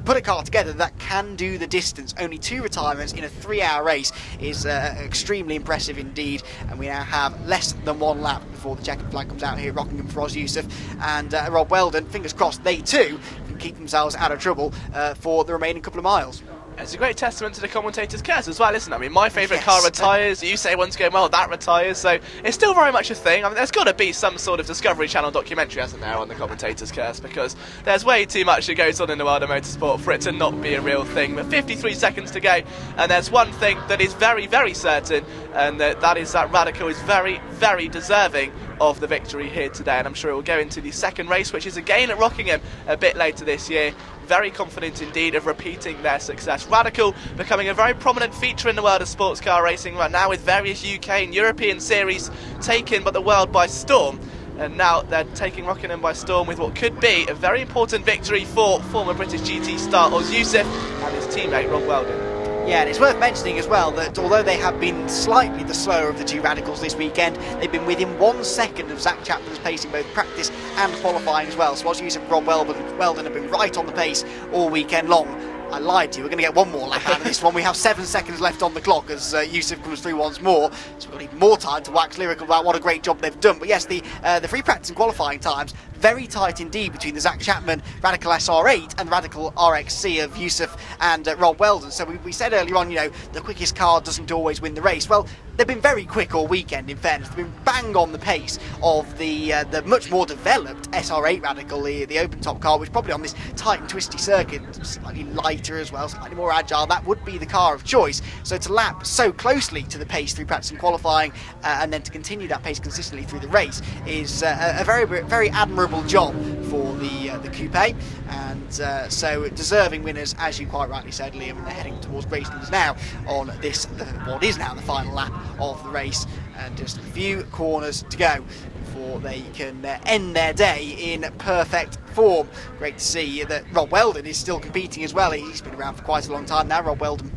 put a car together that can do the distance. Only 2 retirements in a 3-hour race is extremely impressive indeed, and we now have less than 1 lap before the checkered flag comes out here at Rockingham for Oz Yusuf and Rob Weldon. Fingers crossed they too can keep themselves out of trouble for the remaining couple of miles. It's a great testament to the commentators' curse as well, isn't it? I mean, my favourite car retires, you say one's going well, that retires, so it's still very much a thing. I mean, there's got to be some sort of Discovery Channel documentary, hasn't there, on the commentators' curse, because there's way too much that goes on in the world of motorsport for it to not be a real thing. But 53 seconds to go, and there's one thing that is very, very certain, and that is that Radical is very, very deserving of the victory here today, and I'm sure it will go into the second race, which is again at Rockingham a bit later this year. Very confident indeed of repeating their success. Radical becoming a very prominent feature in the world of sports car racing right now, with various UK and European series taken by the world by storm. And now they're taking Rockingham by storm with what could be a very important victory for former British GT star Oz Yusuf and his teammate Rob Weldon. Yeah, and it's worth mentioning as well that although they have been slightly the slower of the 2 Radicals this weekend, they've been within 1 second of Zach Chapman's pace in both practice and qualifying as well. So Oz Yusuf and Rob Weldon have been right on the pace all weekend long. I lied to you, we're going to get 1 more lap out of this one. We have 7 seconds left on the clock as Yusuf comes through once more, so we've got even more time to wax lyrical about what a great job they've done. But yes, the free practice and qualifying times, very tight indeed between the Zach Chapman Radical SR8 and Radical RXC of Yusuf and Rob Weldon. So we said earlier on, you know, the quickest car doesn't always win the race. Well, they've been very quick all weekend, in fairness. They've been bang on the pace of the much more developed SR8 Radical, the open top car, which probably on this tight and twisty circuit, slightly light lighter as well, slightly more agile, that would be the car of choice. So to lap so closely to the pace through practice and qualifying, and then to continue that pace consistently through the race is a very admirable job for the coupe, and so deserving winners, as you quite rightly said, Liam. And they're heading towards Gracelands now on what is now the final lap of the race, and just a few corners to go before they can end their day in perfect form. Great to see that Rob Weldon is still competing as well. He's been around for quite a long time now. Rob Weldon,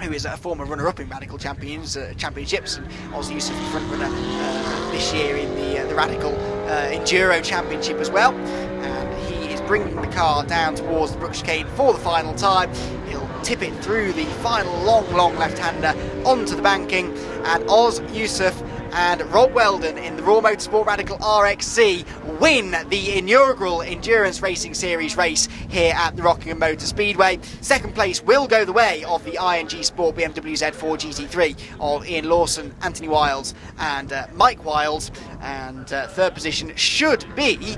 who is a former runner-up in Radical Championships, and Aussie Yusuf the front runner this year in the Radical Enduro Championship as well. And he is bringing the car down towards the Brook chicane for the final time. He'll tip it through the final long left-hander onto the banking, and Oz Yusuf and Rob Weldon in the Raw Motorsport Radical RXC win the inaugural Endurance Racing Series race here at the Rockingham Motor Speedway. Second place will go the way of the ING Sport BMW Z4 GT3 of Ian Lawson, Anthony Wiles and Mike Wiles, and third position should be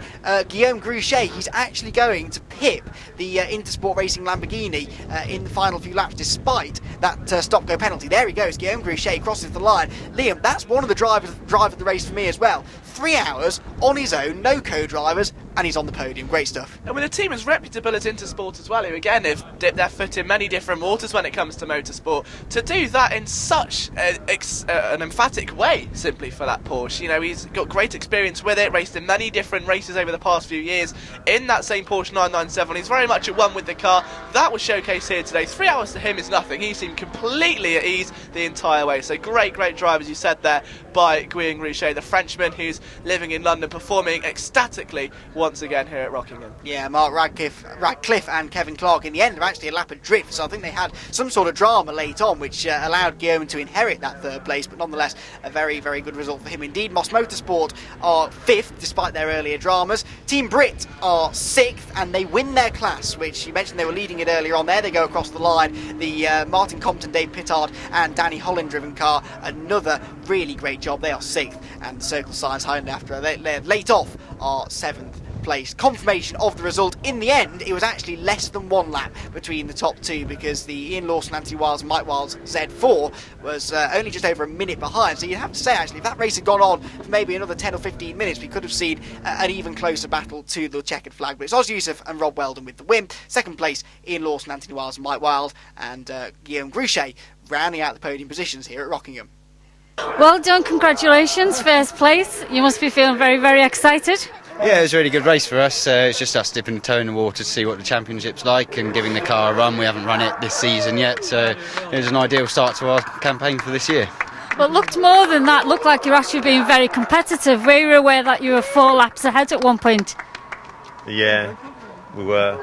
Guillaume Gruchet. He's actually going to pip the Intersport Racing Lamborghini in the final few laps despite that stop-go penalty. There he goes, Guillaume Gruchet crosses the line. Liam, that's one of the drive of the race for me as well. 3 hours on his own, no co-drivers, and he's on the podium. Great stuff. And with a team as reputable as Intersport as well, who again have dipped their foot in many different waters when it comes to motorsport, to do that in such an emphatic way, simply for that Porsche. You know, he's got great experience with it, raced in many different races over the past few years in that same Porsche 997. He's very much at one with the car. That was showcased here today. 3 hours to him is nothing. He seemed completely at ease the entire way. So great drive, as you said there, by Guillaume Gruchet, the Frenchman who's living in London, performing ecstatically once again here at Rockingham. Yeah, Mark Radcliffe and Kevin Clark in the end are actually a lap adrift, so I think they had some sort of drama late on which allowed Guillaume to inherit that third place, but nonetheless a very good result for him indeed. Moss Motorsport are 5th despite their earlier dramas. Team Brit are 6th and they win their class, which you mentioned they were leading it earlier on. There they go across the line. The Martin Compton, Dave Pittard and Danny Holland driven car, another really great job. They are 6th, and Circle Science Highland, after they're late off, are 7th place. Confirmation of the result. In the end, it was actually less than 1 lap between the top two, because the Ian Lawson, Anthony Wiles and Mike Wiles Z4 was only just over a minute behind. So you'd have to say, actually, if that race had gone on for maybe another 10 or 15 minutes, we could have seen an even closer battle to the checkered flag. But it's Oz Yusuf and Rob Weldon with the win. Second place, Ian Lawson, Anthony Wiles and Mike Wiles, and Guillaume Gruchet rounding out the podium positions here at Rockingham. Well done, congratulations, first place. You must be feeling very excited. Yeah, it was a really good race for us. It's just us dipping the toe in the water to see what the championship's like and giving the car a run. We haven't run it this season yet, so it was an ideal start to our campaign for this year. But looked more than that, looked like you're actually being very competitive. Were you aware that you were 4 laps ahead at one point? Yeah, we were.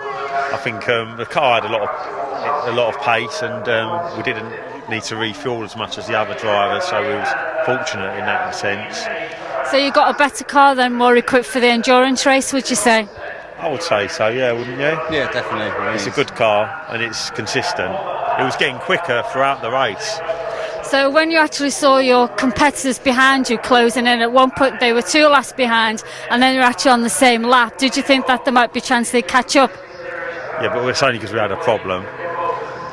I think the car had a lot of pace, and we didn't need to refuel as much as the other drivers, so we was fortunate in that sense. So you got a better car then, more equipped for the endurance race, would you say? I would say so, yeah, wouldn't you? Yeah, definitely. It's a good car and it's consistent. It was getting quicker throughout the race. So when you actually saw your competitors behind you closing in, at one point they were 2 laps behind and then you're actually on the same lap, did you think that there might be a chance they'd catch up? Yeah, but it's only because we had a problem.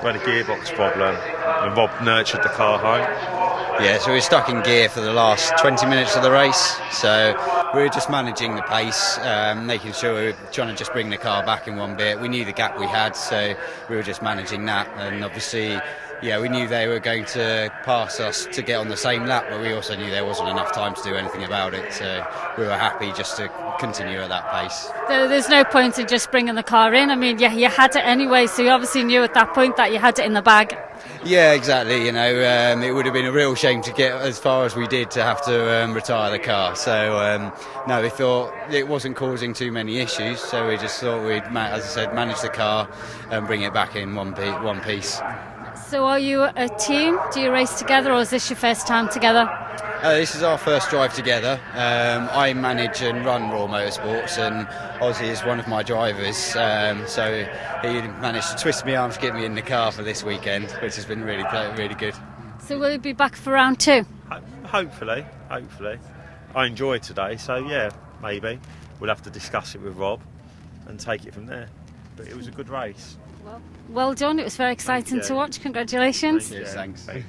We had a gearbox problem and Rob nurtured the car home. Yeah, so we were stuck in gear for the last 20 minutes of the race, so we were just managing the pace, making sure we were trying to just bring the car back in one bit. We knew the gap we had, so we were just managing that, and obviously, yeah, we knew they were going to pass us to get on the same lap, but we also knew there wasn't enough time to do anything about it, so we were happy just to continue at that pace. There's no point in just bringing the car in. I mean, yeah, you had it anyway, so you obviously knew at that point that you had it in the bag. Yeah, exactly. You know, it would have been a real shame to get as far as we did to have to retire the car. So, no, we thought it wasn't causing too many issues. So we just thought we'd, as I said, manage the car and bring it back in one piece. So are you a team? Do you race together, or is this your first time together? This is our first drive together. I manage and run Raw Motorsports, and Ozzy is one of my drivers. So he managed to twist my arm to get me in the car for this weekend, which has been really good. So will you be back for round 2? Hopefully. I enjoyed today, so yeah, maybe. We'll have to discuss it with Rob and take it from there. But it was a good race. Well done. It was very exciting to watch. Congratulations. Thanks. Thanks.